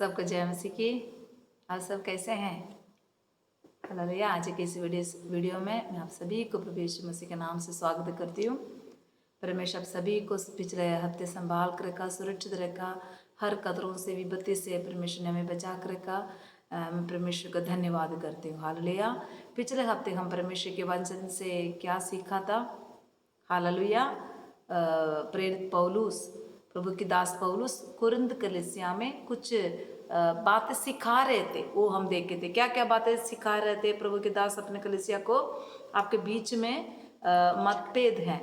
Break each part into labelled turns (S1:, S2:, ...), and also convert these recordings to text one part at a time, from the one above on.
S1: सबको जय मसीह की। आप सब कैसे हैं? हालेलुया। आज के इस वीडियो में मैं आप सभी को प्रभु यीशु मसीह के नाम से स्वागत करती हूँ। परमेश्वर आप सभी को पिछले हफ्ते संभाल कर रखा, सुरक्षित रखा, हर कदरों से विपत्ति से परमेश्वर ने हमें बचा कर रखा। मैं परमेश्वर का धन्यवाद करती हूँ। हालेलुया। पिछले हफ्ते हम परमेश्वर के वचन से क्या सीखा था? हालेलुया। प्रेरित पौलुस, प्रभु की दास पौलुस कुरिन्थ कलीसिया में कुछ बातें सिखा रहे थे, वो हम देखे थे। क्या क्या बातें सिखा रहे थे प्रभु के दास अपने कलीसिया को? आपके बीच में मतभेद है,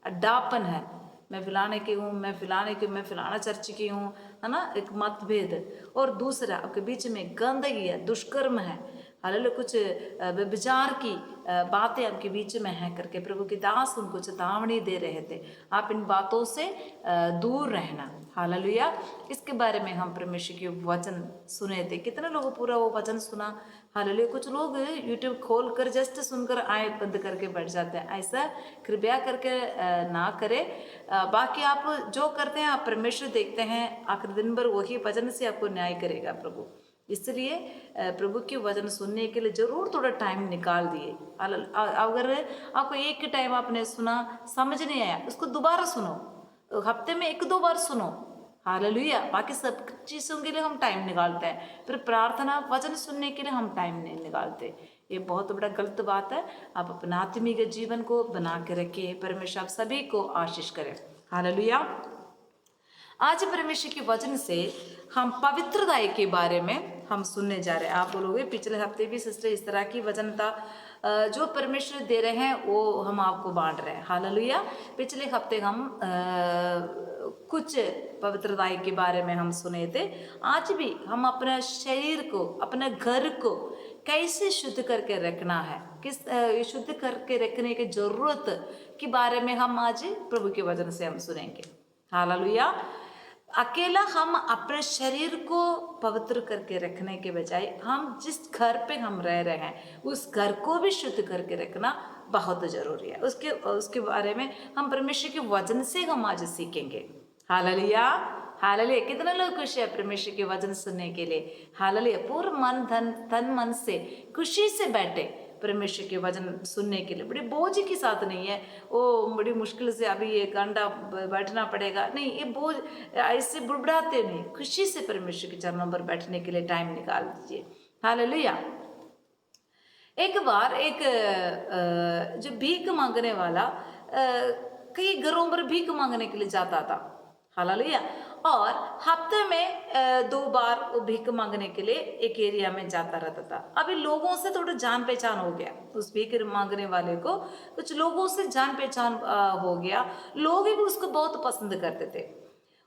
S1: अड्डापन है, मैं फलाने की हूँ, मैं फलाना चर्च की हूँ, है ना, एक मतभेद। और दूसरा आपके बीच में गंदगी है, दुष्कर्म है, हालेलुया, कुछ व्यभिचार की बातें आपके बीच में है करके प्रभु के दास उनको चेतावनी दे रहे थे। आप इन बातों से दूर रहना। हालेलुया। इसके बारे में हम परमेश्वर के वचन सुने थे। कितने लोगों पूरा वो वचन सुना? हालेलुया। कुछ लोग यूट्यूब खोल कर जस्ट सुनकर आए बंद करके बैठ जाते हैं। ऐसा कृपया करके ना करें। बाकी आप जो करते हैं आप परमेश्वर देखते हैं। आखिर दिन भर वही वचन से आपको न्याय करेगा प्रभु। इसलिए प्रभु के वचन सुनने के लिए जरूर थोड़ा टाइम निकाल दिए। अगर आपको एक टाइम आपने सुना, समझ नहीं आया, उसको दोबारा सुनो, हफ्ते में 1-2 बार सुनो। हालेलुया। बाकी सब चीज़ों के लिए हम टाइम निकालते हैं, फिर प्रार्थना वचन सुनने के लिए हम टाइम नहीं निकालते। ये बहुत बड़ा गलत बात है। आप अपना आत्मिक जीवन को बना के रखिए। परमेश्वर आप सभी को आशीष करें। हालेलुया। आज परमेश्वर के वचन से हम पवित्रता के बारे में हम सुनने जा रहे हैं। आप बोलोगे पिछले हफ्ते भी सिस्टर इस तरह की वचन था, जो परमेश्वर दे रहे हैं वो हम आपको बांट रहे हैं। हालेलुया। पिछले हफ्ते हम कुछ पवित्रता के बारे में हम सुने थे। आज भी हम अपने शरीर को, अपने घर को कैसे शुद्ध करके रखना है, किस शुद्ध करके रखने की जरूरत के बारे में हम आज प्रभु के वचन से हम सुनेंगे। हालेलुया। अकेला हम अपने शरीर को पवित्र करके रखने के बजाय हम जिस घर पे हम रह रहे हैं उस घर को भी शुद्ध करके रखना बहुत जरूरी है। उसके बारे में हम परमेश्वर के वचन से हम आज सीखेंगे। हालेलुया। हालेलुया। कितने लोग खुश है परमेश्वर के वचन सुनने के लिए? हालेलुया। पूर्ण मन तन मन से खुशी से बैठे परमेश्वर के वचन सुनने के लिए। बड़ी बोझ के साथ नहीं है, वो बड़ी मुश्किल से अभी ये घंटा बैठना पड़ेगा, नहीं, ये बोझ ऐसे बुड़बुड़ाते नहीं, खुशी से परमेश्वर के चरणों पर बैठने के लिए टाइम निकाल दीजिए। हालेलुया। एक बार एक जो भीख मांगने वाला कई घरों पर भीख मांगने के लिए जाता था। हालेलुया। और हफ्ते में 2 बार वो भीख मांगने के लिए एक एरिया में जाता रहता था। अभी लोगों से थोड़ा जान पहचान हो गया, उस भीख मांगने वाले को कुछ लोगों से जान पहचान हो गया। लोग भी उसको बहुत पसंद करते थे।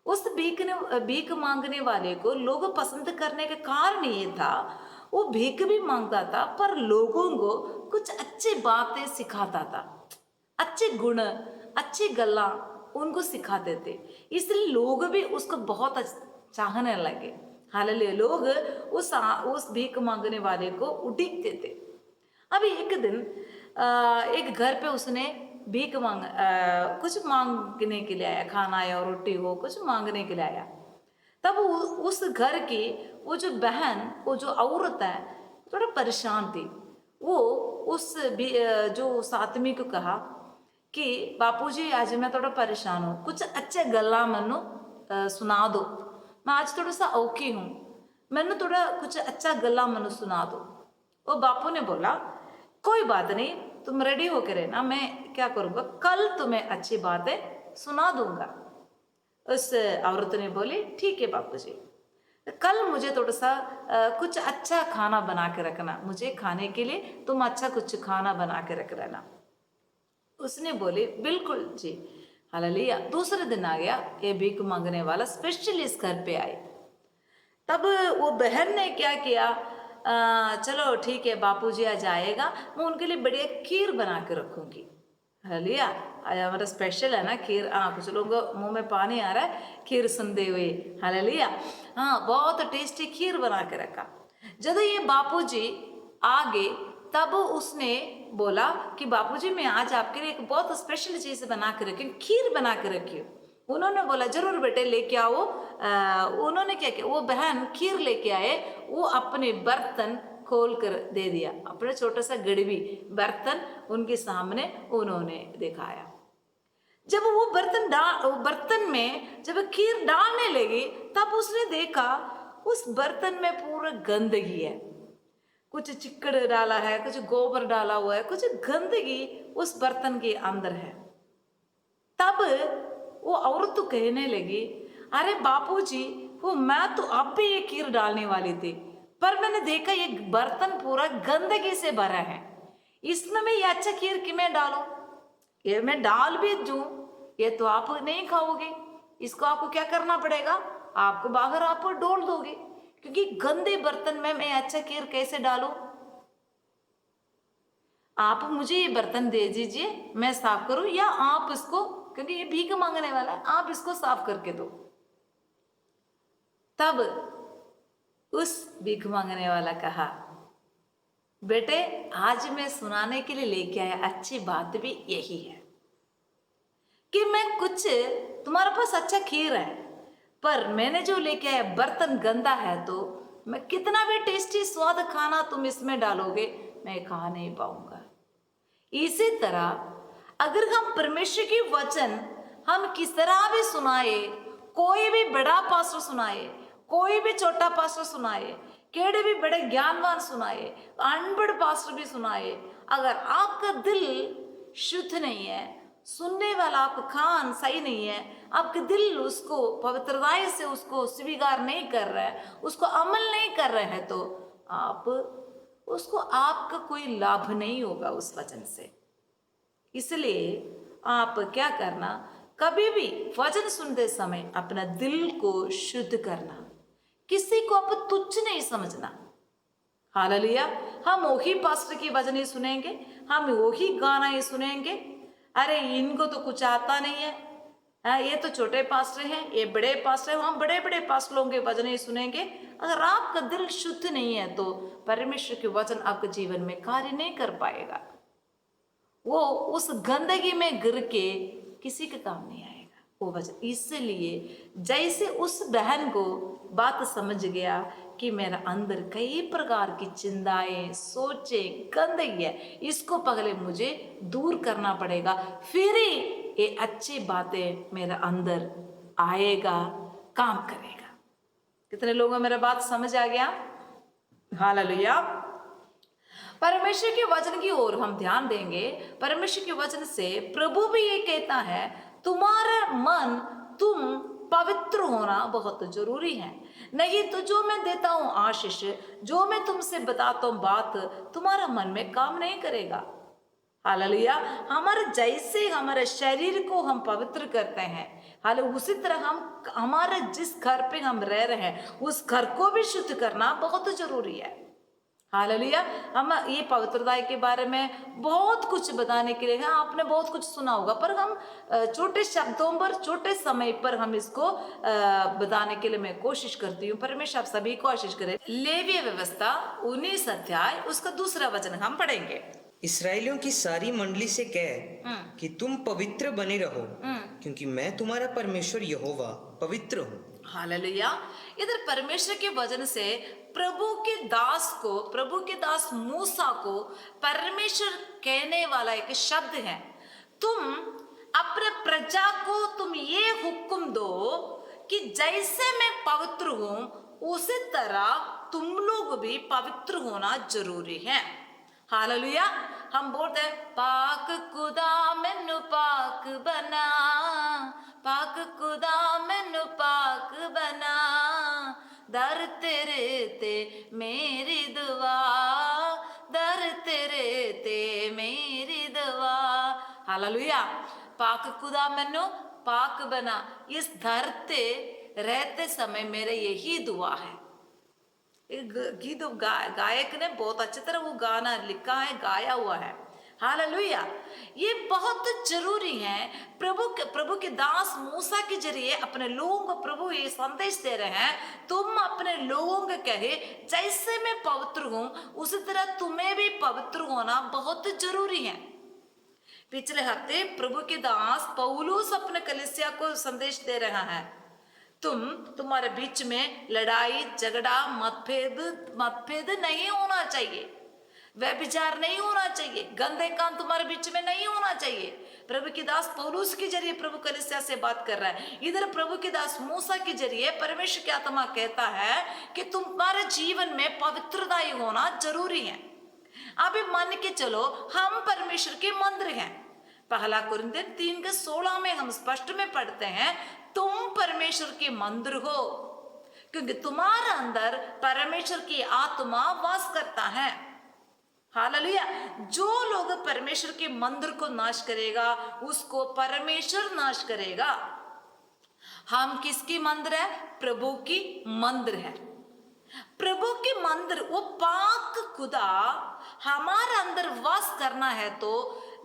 S1: उस भीख मांगने वाले को लोग पसंद करने का कारण ये था, वो भीख भी मांगता था पर लोगों को कुछ अच्छी बातें सिखाता था, अच्छे गुण, अच्छी गल्ला उनको सिखाते थे। इसलिए लोग भी उसको बहुत चाहने लगे। हालेलुया। लोग उस भीख मांगने वाले को उड़ीकते थे। अभी एक दिन एक घर पे उसने भीख कुछ मांगने के लिए आया, खाना या रोटी हो, कुछ मांगने के लिए आया। तब उस घर की वो जो बहन, वो जो औरत है, थोड़ा परेशान थी। वो उस जो उस आदमी को कहा कि बापूजी आज मैं थोड़ा परेशान हूँ, कुछ अच्छे गल्ला मनु सुना दो, मैं आज थोड़ा सा औखी हूँ, मैंने थोड़ा कुछ अच्छा गल्ला मनु सुना दो। वो बापू ने बोला कोई बात नहीं, तुम रेडी होकर रहना, मैं क्या करूँगा, कल तुम्हें अच्छी बातें सुना दूंगा। उस औरत ने बोली ठीक है बापूजी, कल मुझे थोड़ा सा कुछ अच्छा खाना बना के रखना, मुझे खाने के लिए तुम अच्छा कुछ खाना बना के रख लेना। उसने बोली बिल्कुल जी। हालेलुया। दूसरे दिन आ गया, ये भीख मांगने वाला स्पेशली इस घर पे आए। तब वो बहन ने क्या किया, चलो ठीक है बापूजी आज आएगा, मैं उनके लिए बढ़िया खीर बना के रखूंगी। हालेलुया। आज हमारा स्पेशल है ना खीर। कुछ लोगों को मुंह में पानी आ रहा है खीर सुनते हुए। हालेलुया। बहुत टेस्टी खीर बना के रखा। जब ये बापूजी आ गए तब उसने बोला कि बापूजी मैं आज आपके लिए एक बहुत स्पेशल चीज़ बना के रखी, खीर बना के रखी। उन्होंने बोला जरूर बेटे लेके आओ। उन्होंने क्या किया, वो बहन खीर लेके आए, वो अपने बर्तन खोल कर दे दिया, अपने छोटा सा गड़बी बर्तन उनके सामने उन्होंने दिखाया। जब वो बर्तन में जब खीर डालने लगी तब उसने देखा उस बर्तन में पूरा गंदगी है, कुछ चिक्कड़ डाला है, कुछ गोबर डाला हुआ है, कुछ गंदगी उस बर्तन के अंदर है। तब वो औरत तो कहने लगी, अरे बापूजी, वो मैं तो अब भी ये खीर डालने वाली थी, पर मैंने देखा ये बर्तन पूरा गंदगी से भरा है, इसमें मैं ये अच्छा खीर कि मैं डालूं, ये मैं डाल भी दूं, ये तो आप नहीं खाओगे, इसको आपको क्या करना पड़ेगा, आपको बाहर आप डोल दोगे, क्योंकि गंदे बर्तन में मैं अच्छा खीर कैसे डालूं। आप मुझे ये बर्तन दे दीजिए, मैं साफ करूं, या आप इसको, क्योंकि ये भीख मांगने वाला है, आप इसको साफ करके दो। तब उस भीख मांगने वाला कहा, बेटे आज मैं सुनाने के लिए लेके आया अच्छी बात भी यही है कि मैं कुछ, तुम्हारे पास अच्छा खीर है, पर मैंने जो लेके आया बर्तन गंदा है, तो मैं कितना भी टेस्टी स्वाद खाना तुम इसमें डालोगे मैं खा नहीं पाऊंगा। इसी तरह अगर हम परमेश्वर की वचन हम किस तरह भी सुनाए, कोई भी बड़ा पास्टर सुनाए, कोई भी छोटा पास्टर सुनाए, केड़े भी बड़े ज्ञानवान सुनाए, अनपढ़ पास्टर भी सुनाए, अगर आपका दिल शुद्ध नहीं है, सुनने वाला आपका कान सही नहीं है, आपका दिल उसको पवित्रता से उसको स्वीकार नहीं कर रहा है, उसको अमल नहीं कर रहे हैं, तो आप उसको आपका कोई लाभ नहीं होगा उस वचन से। इसलिए आप क्या करना, कभी भी वचन सुनते समय अपना दिल को शुद्ध करना, किसी को आप तुच्छ नहीं समझना। हालेलुया। हम वही पास्टर की वचन ही सुनेंगे, हम वही गाना ही सुनेंगे, अरे इनको तो कुछ आता नहीं है, ये तो छोटे पास्टर हैं, ये बड़े पास्टर हैं, हम बड़े बड़े पास्टरों के वचन ही सुनेंगे। अगर आपका दिल शुद्ध नहीं है तो परमेश्वर के वचन आपके जीवन में कार्य नहीं कर पाएगा, वो उस गंदगी में गिर के किसी के काम नहीं आएगा वो वचन। इसलिए जैसे उस बहन को बात समझ गया कि मेरा अंदर कई प्रकार की चिंताएं, सोचे, गंदगी है, इसको पहले मुझे दूर करना पड़ेगा, फिर ही ये अच्छी बातें मेरा अंदर आएगा, काम करेगा। कितने लोगों को मेरा बात समझ आ गया? हालेलुया। परमेश्वर के वचन की ओर हम ध्यान देंगे। परमेश्वर के वचन से प्रभु भी ये कहता है, तुम्हारा मन, तुम पवित्र होना बहुत जरूरी है, नहीं तो जो मैं देता हूं आशीष, जो मैं तुमसे बताता हूं बात, तुम्हारा मन में काम नहीं करेगा। हालेलुया। हमारे जैसे हमारे शरीर को हम पवित्र करते हैं, हाल उसी तरह हम हमारे जिस घर पे हम रह रहे हैं उस घर को भी शुद्ध करना बहुत जरूरी है। हालेलुया। हम ये पवित्रता के बारे में बहुत कुछ बताने के लिए है, आपने बहुत कुछ सुना होगा, पर हम छोटे शब्दों पर, छोटे समय पर हम इसको बताने के लिए मैं कोशिश करती हूँ। परमेश्वर आप सभी कोशिश करें। लेवीय व्यवस्था 19 अध्याय उसका 2 वचन हम पढ़ेंगे।
S2: इस्राएलियों की सारी मंडली से कह कि तुम पवित्र बने रहो, क्योंकि मैं तुम्हारा परमेश्वर यहोवा पवित्र हूँ।
S1: हालेलुया। इधर परमेश्वर के वचन से प्रभु के दास को, प्रभु के दास मूसा को परमेश्वर कहने वाला एक शब्द है, तुम अपने प्रजा को तुम ये हुक्म दो कि जैसे मैं पवित्र हूं उसी तरह तुम लोग भी पवित्र होना जरूरी है। हालेलुया। हम बोलते हैं, पाक खुदा मैनू पाक बना, पाक खुदा मैनू पाक बना, दर तेरे ते मेरी दुआ, दर तेरे ते मेरी दुआ। हालेलुया। पाक खुदा मैनू पाक बना, इस धरते रहते समय मेरे यही दुआ है। गीत गायक ने बहुत अच्छी तरह वो गाना लिखा है, गाया हुआ है। हालेलुया। ये बहुत जरूरी है। प्रभु के दास मूसा के जरिए अपने लोगों को प्रभु ये संदेश दे रहे हैं, तुम अपने लोगों को कहे जैसे मैं पवित्र हूं उसी तरह तुम्हें भी पवित्र होना बहुत जरूरी है। पिछले हफ्ते प्रभु के दास पौलुस अपने कलीसिया को संदेश दे रहा है, तुम्हारे बीच में लड़ाई झगड़ा मतभेद नहीं होना चाहिए, व्यभिचार नहीं होना चाहिए, गंदे काम तुम्हारे बीच में नहीं होना चाहिए। प्रभु के दास पौलुस के जरिए प्रभु कलीसिया से बात कर रहा है। इधर प्रभु के दास मूसा के जरिए परमेश्वर की आत्मा कहता है कि तुम्हारे जीवन में पवित्रताई होना जरूरी है। अभी मान के चलो हम परमेश्वर के मंदिर हैं। पहला कुरिन्थियर 3:16 में हम स्पष्ट में पढ़ते हैं, तुम परमेश्वर के मंदिर हो क्योंकि तुम्हारे अंदर परमेश्वर की आत्मा वास करता है। हालेलुया। जो लोग परमेश्वर के मंदिर को नाश करेगा उसको परमेश्वर नाश करेगा। हम किसकी मंदिर है? प्रभु की मंदिर है। प्रभु के मंदिर, वो पाक खुदा हमारे अंदर वास करना है तो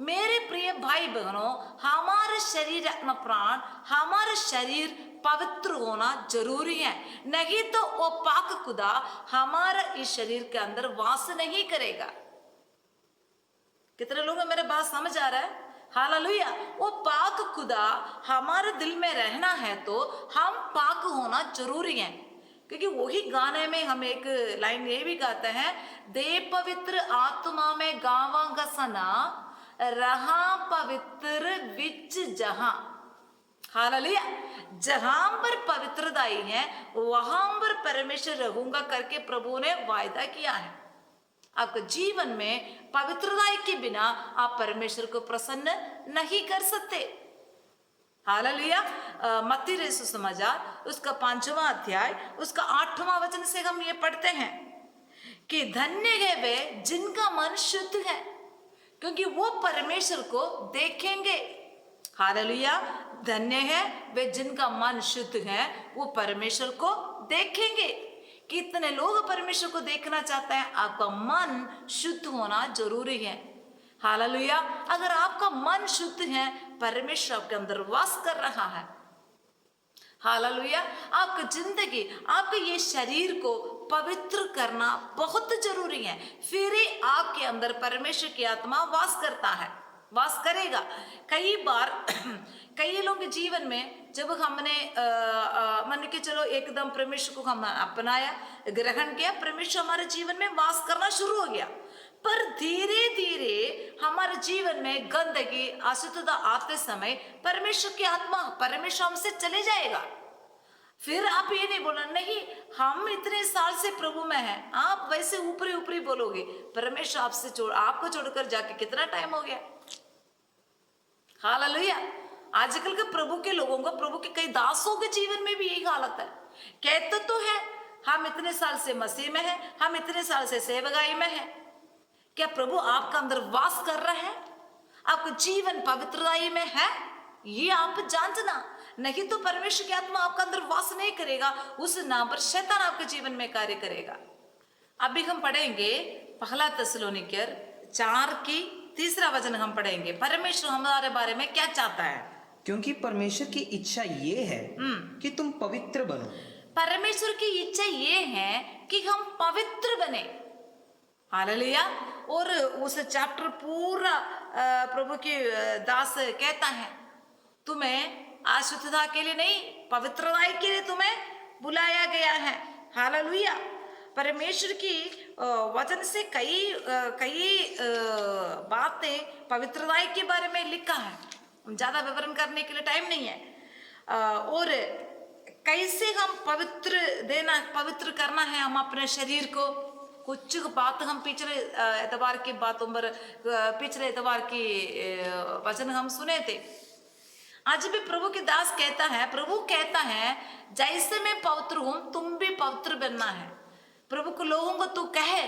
S1: मेरे प्रिय भाई बहनों, हमारे शरीर आत्मा प्राण, हमारे शरीर पवित्र होना जरूरी है। नहीं तो वो पाक खुदा हमारा इस शरीर के अंदर वास नहीं करेगा। कितने लोगों मेरे बात समझ आ रहा है? हालेलुया। वो पाक खुदा हमारे दिल में रहना है तो हम पाक होना जरूरी है। क्योंकि वही गाने में हम एक लाइन ये भी गाते हैं, दे पवित्र आत्मा में गावा गसना रहा पवित्र विच जहां। हालेलुया। जहां पर पवित्रताई है वहां पर परमेश्वर रहूंगा करके प्रभु ने वायदा किया है। आपके जीवन में पवित्रता के बिना आप परमेश्वर को प्रसन्न नहीं कर सकते। हालेलुया। मत्ती रचित सुसमाचार उसका 5वां अध्याय उसका 8वां वचन से हम ये पढ़ते हैं कि धन्य है वे जिनका मन शुद्ध है क्योंकि वो परमेश्वर को देखेंगे। हालेलुया। धन्य है वे जिनका मन शुद्ध है, वो परमेश्वर को देखेंगे। कितने लोग परमेश्वर को देखना चाहते हैं? आपका मन शुद्ध होना जरूरी है। हालेलुया। अगर आपका मन शुद्ध है, परमेश्वर आपके अंदर वास कर रहा है। हालेलुया। आपकी जिंदगी, आपके ये शरीर को पवित्र करना बहुत जरूरी है, फिर ही आपके अंदर परमेश्वर की आत्मा वास करता है, वास करेगा। कई बार कई लोगों के जीवन में जब हमने मान के चलो एकदम परमेश्वर को हम अपनाया, ग्रहण किया, परमेश्वर हमारे जीवन में वास करना शुरू हो गया, पर धीरे धीरे हमारे जीवन में गंदगी अशुद्धता आते समय परमेश्वर की आत्मा, परमेश्वर हमसे चले जाएगा। फिर आप ये नहीं बोलना, नहीं हम इतने साल से प्रभु में हैं। आप वैसे ऊपरी ऊपरी बोलोगे, परमेश्वर आपसे आपको छोड़कर जाके कितना टाइम हो गया। हालेलुया। आजकल के प्रभु के लोगों को, प्रभु के कई दासों के जीवन में भी यही हालत है। कहते तो है हम इतने साल से मसीह में हैं, हम इतने साल से सेवकाई में हैं। क्या प्रभु आपका अंदर वास कर रहा है? आपका जीवन पवित्रताई में है? ये आप जानना, नहीं तो परमेश्वर की आत्मा आपका अंदर वास नहीं करेगा, उस नाम पर शैतान आपके जीवन में कार्य करेगा। अभी हम पढ़ेंगे पहला थिस्सलुनीकियर 4:3 वचन हम पढ़ेंगे। परमेश्वर हमारे बारे में क्या चाहता है?
S2: क्योंकि परमेश्वर की इच्छा ये है कि तुम पवित्र बनो।
S1: परमेश्वर की इच्छा ये है कि हम पवित्र बने। हालेलुया। और उस चैप्टर पूरा प्रभु के दास कहता है, तुम्हें अशुद्धता के लिए नहीं, पवित्रता के लिए तुम्हें बुलाया गया है। हालेलुया। परमेश्वर की वचन से कई बातें पवित्रता के बारे में लिखा है, ज्यादा विवरण करने के लिए टाइम नहीं है। और कैसे हम पवित्र करना है हम अपने शरीर को। कुछ बात हम पिछले एतवार की बातों पर, पिछले एतवार की वचन हम सुने थे। आज भी प्रभु के दास कहता है, प्रभु कहता है जैसे मैं पवित्र हूं तुम भी पवित्र बनना है। प्रभु को लोगों को तू कहे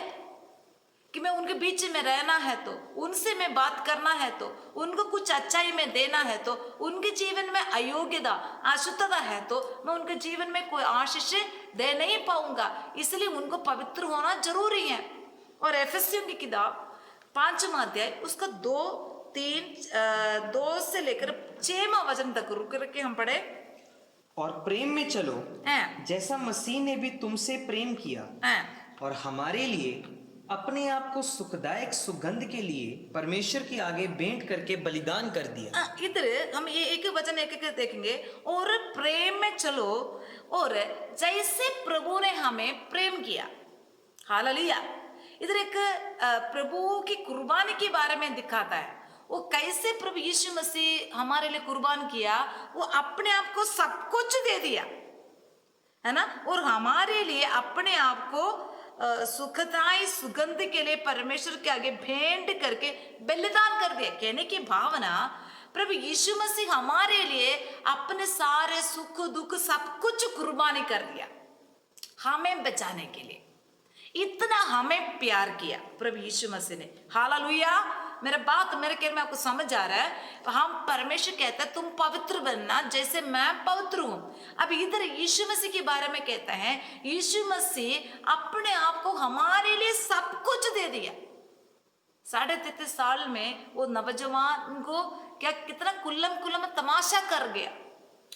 S1: कि मैं उनके बीच में रहना है, तो उनसे मैं बात करना है, तो उनको कुछ अच्छाई में देना है, तो उनके जीवन में अयोग्यता अशुद्धता है तो मैं उनके जीवन में कोई आशीष दे नहीं पाऊंगा। इसलिए उनको पवित्र होना जरूरी है। और एफेसियों की किताब 5वां अध्याय उसका 2 से लेकर 6वां वचन तक रुक करके हम पढ़े।
S2: और प्रेम में चलो जैसा मसीह ने भी तुमसे प्रेम किया और हमारे लिए अपने आप को सुखदायक सुगंध के लिए परमेश्वर के आगे भेंट करके बलिदान कर दिया।
S1: इधर हम ये एक वचन एक एक देखेंगे। और प्रेम में चलो, और जैसे प्रभु ने हमें प्रेम किया। हालेलुया। इधर एक प्रभु की कुर्बानी के बारे में दिखाता है। वो कैसे प्रभु यीशु मसीह हमारे लिए कुर्बान किया, वो अपने आप को सब कुछ दे दिया, है ना। और हमारे लिए अपने आप को सुखदाई सुगंध के लिए परमेश्वर के आगे भेंट करके बलिदान कर दिया। कहने की भावना, प्रभु यीशु मसीह हमारे लिए अपने सारे सुख दुख सब कुछ कुर्बानी कर दिया हमें बचाने के लिए। इतना हमें प्यार किया प्रभु यीशु मसीह ने। हालेलुया। मेरा बात मेरे कहने में आपको समझ आ रहा है। हम परमेश्वर कहता है तुम पवित्र बनना जैसे मैं पवित्र हूं। अब इधर यीशु मसीह के बारे में कहता है, यीशु मसीह अपने आप को हमारे लिए सब कुछ दे दिया। 33.5 साल में वो नौजवान को क्या कितना कुल्लम तमाशा कर गया।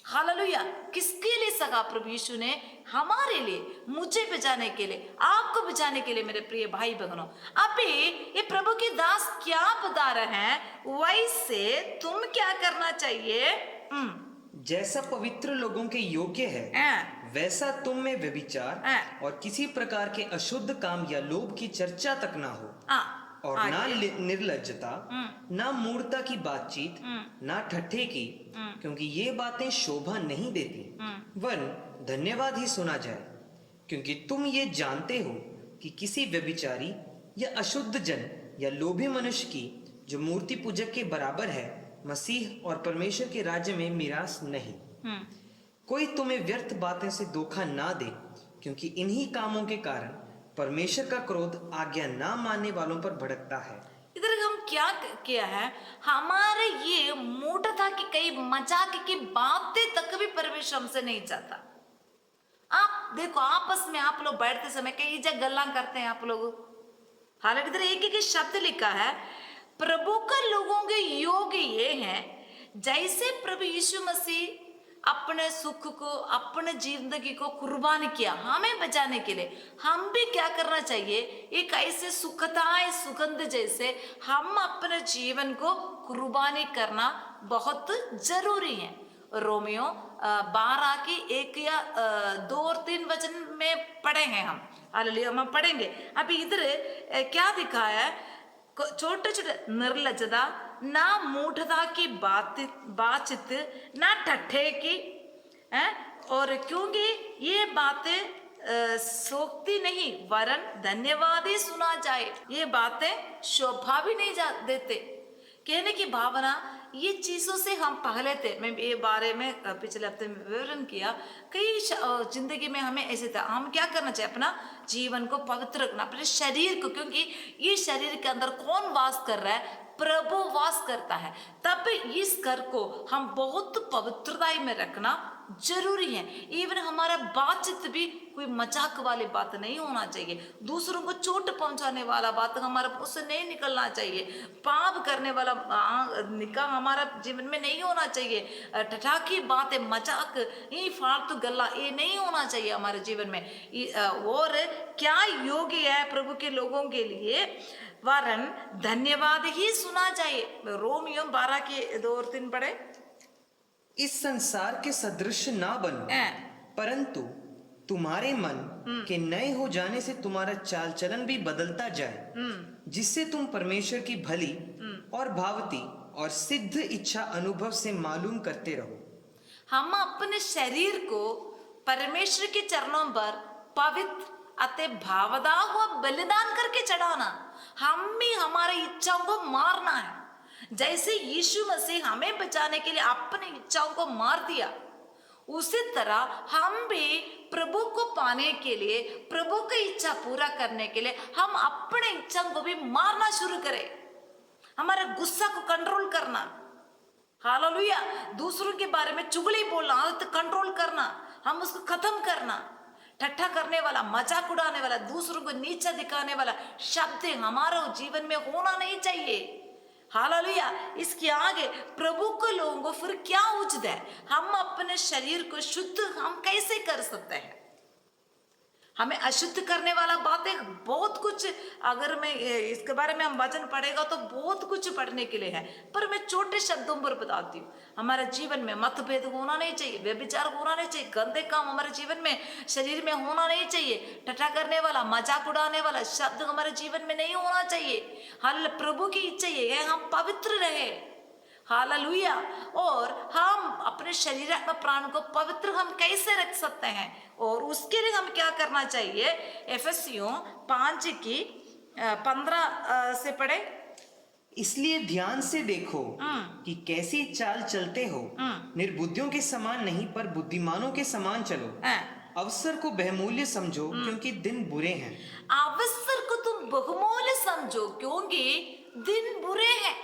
S1: हालेलुया। किसके लिए सगा प्रभु यीशु ने? हमारे लिए, मुझे बचाने के लिए, आपको बचाने के लिए। मेरे प्रिय भाई बहनों, अभी ये प्रभु के दास क्या बता रहे हैं, वैसे तुम क्या करना चाहिए?
S2: जैसा पवित्र लोगों के योग्य है वैसा तुम में व्यभिचार और किसी प्रकार के अशुद्ध काम या लोभ की चर्चा तक ना हो, और ना निर्लज्जता, ना मूर्खता की बातचीत, ना ठट्ठे की, क्योंकि ये बातें शोभा नहीं देती, वरन धन्यवाद ही सुना जाए। क्योंकि तुम ये जानते हो कि किसी व्यभिचारी या अशुद्ध जन या लोभी मनुष्य की जो मूर्ति पूजक के बराबर है, मसीह और परमेश्वर के राज्य में मिरास नहीं। कोई तुम्हें व्यर्थ बातें से धोखा ना दे, क्योंकि इन्हीं कामों के कारण परमेश्वर का क्रोध आज्ञा ना मानने वालों पर भड़कता है।
S1: इधर हम क्या किया है, हमारे ये मूढ़ता की कई मजाक की बातें तक भी परमेश्वर हमसे नहीं चाहता। आप देखो, आपस में आप लोग बैठते समय कई जगह गल्ला करते हैं आप लोग। हालांकि इधर एक एक शब्द लिखा है, प्रभु का लोगों के योग ये है जैसे प्रभु यीशु मसीह अपने सुख को, अपने जिंदगी को कुर्बान किया हमें बचाने के लिए, हम भी क्या करना चाहिए? एक ऐसे सुखदायक सुगंध जैसे हम अपने जीवन को कुर्बानी करना बहुत जरूरी है। रोमियो 12 की 1 या 2 और 3 वचन में पढ़े हैं हम। हालेलुया। हम पढ़ेंगे। अभी इधर क्या दिखाया है? छोटे छोटे निर्लज्जता, ना मूढ़ता की बातचीत, ना ठट्ठे की है, और क्योंकि ये बातें सोखती नहीं वरन धन्यवाद ही सुना जाए। ये बातें शोभा भी नहीं देते। कहने की भावना, ये चीजों से हम पहले थे, मैं ये बारे में पिछले हफ्ते में विवरण किया। कई जिंदगी में हमें ऐसे था, हम क्या करना चाहिए? अपना जीवन को पवित्र रखना, अपने शरीर को, क्योंकि ये शरीर के अंदर कौन वास कर रहा है? प्रभु वास करता है। तब इस घर को हम बहुत पवित्रता में रखना जरूरी है। इवन हमारा बातचीत भी कोई मजाक वाली बात नहीं होना चाहिए। दूसरों को चोट पहुंचाने वाला बात हमारा उससे नहीं निकलना चाहिए। पाप करने वाला निकाह हमारा जीवन में नहीं होना चाहिए। ठठाकी बातें, मजाक, ये फालतू गल्ला, ये नहीं होना चाहिए हमारे जीवन में। और क्या योग्य है प्रभु के लोगों के लिए? वरन धन्यवाद ही सुना चाहिए। रोमियो 12 की 2 और 3 पढ़े।
S2: इस संसार के सदृश ना बनो, परंतु तुम्हारे मन के नए हो जाने से तुम्हारा चाल चलन भी बदलता जाए, जिससे तुम परमेश्वर की भली और भावती और सिद्ध इच्छा अनुभव से मालूम करते रहो।
S1: हम अपने शरीर को परमेश्वर के चरणों पर पवित्र अतः भावदा हुआ बलिदान करके चढ़ाना। हम भी हमारी इच्छाओं को मारना है। जैसे यीशु मसीह हमें बचाने के लिए अपनी इच्छाओं को मार दिया, उसी तरह हम भी प्रभु को पाने के लिए, प्रभु की इच्छा पूरा करने के लिए हम अपने इच्छाओं को भी मारना शुरू करें। हमारे गुस्सा को कंट्रोल करना। हालेलुया। दूसरों के बारे में चुगली बोलना, आदत कंट्रोल करना, हम उसको खत्म करना। ठट्ठा करने वाला, मजाक उड़ाने वाला, दूसरों को नीचा दिखाने वाला शब्द हमारे जीवन में होना नहीं चाहिए। हालेलुया। इसके आगे प्रभु के लोगों को फिर क्या उचित है? हम अपने शरीर को शुद्ध हम कैसे कर सकते हैं? हमें अशुद्ध करने वाला बातें बहुत कुछ, अगर मैं इसके बारे में हम वचन पढ़ेगा तो बहुत कुछ पढ़ने के लिए है, पर मैं छोटे शब्दों पर बताती हूँ। हमारे जीवन में मतभेद होना नहीं चाहिए, व्यभिचार होना नहीं चाहिए, गंदे काम हमारे जीवन में शरीर में होना नहीं चाहिए, टट्टा करने वाला, मजाक उड़ाने वाला शब्द हमारे जीवन में नहीं होना चाहिए। हाल प्रभु की इच्छा ये है हम पवित्र रहे, हालेलुया। और हम अपने शरीर में प्राण को पवित्र हम कैसे रख सकते हैं, और उसके लिए हम क्या करना चाहिए। एफेसियों 5:15 से पढ़े।
S2: इसलिए ध्यान से देखो कि कैसी चाल चलते हो, निर्बुद्धियों के समान नहीं पर बुद्धिमानों के समान चलो। अवसर को बहुमूल्य समझो क्योंकि दिन बुरे हैं।
S1: अवसर को तुम बहुमूल्य समझो क्योंकि दिन बुरे हैं।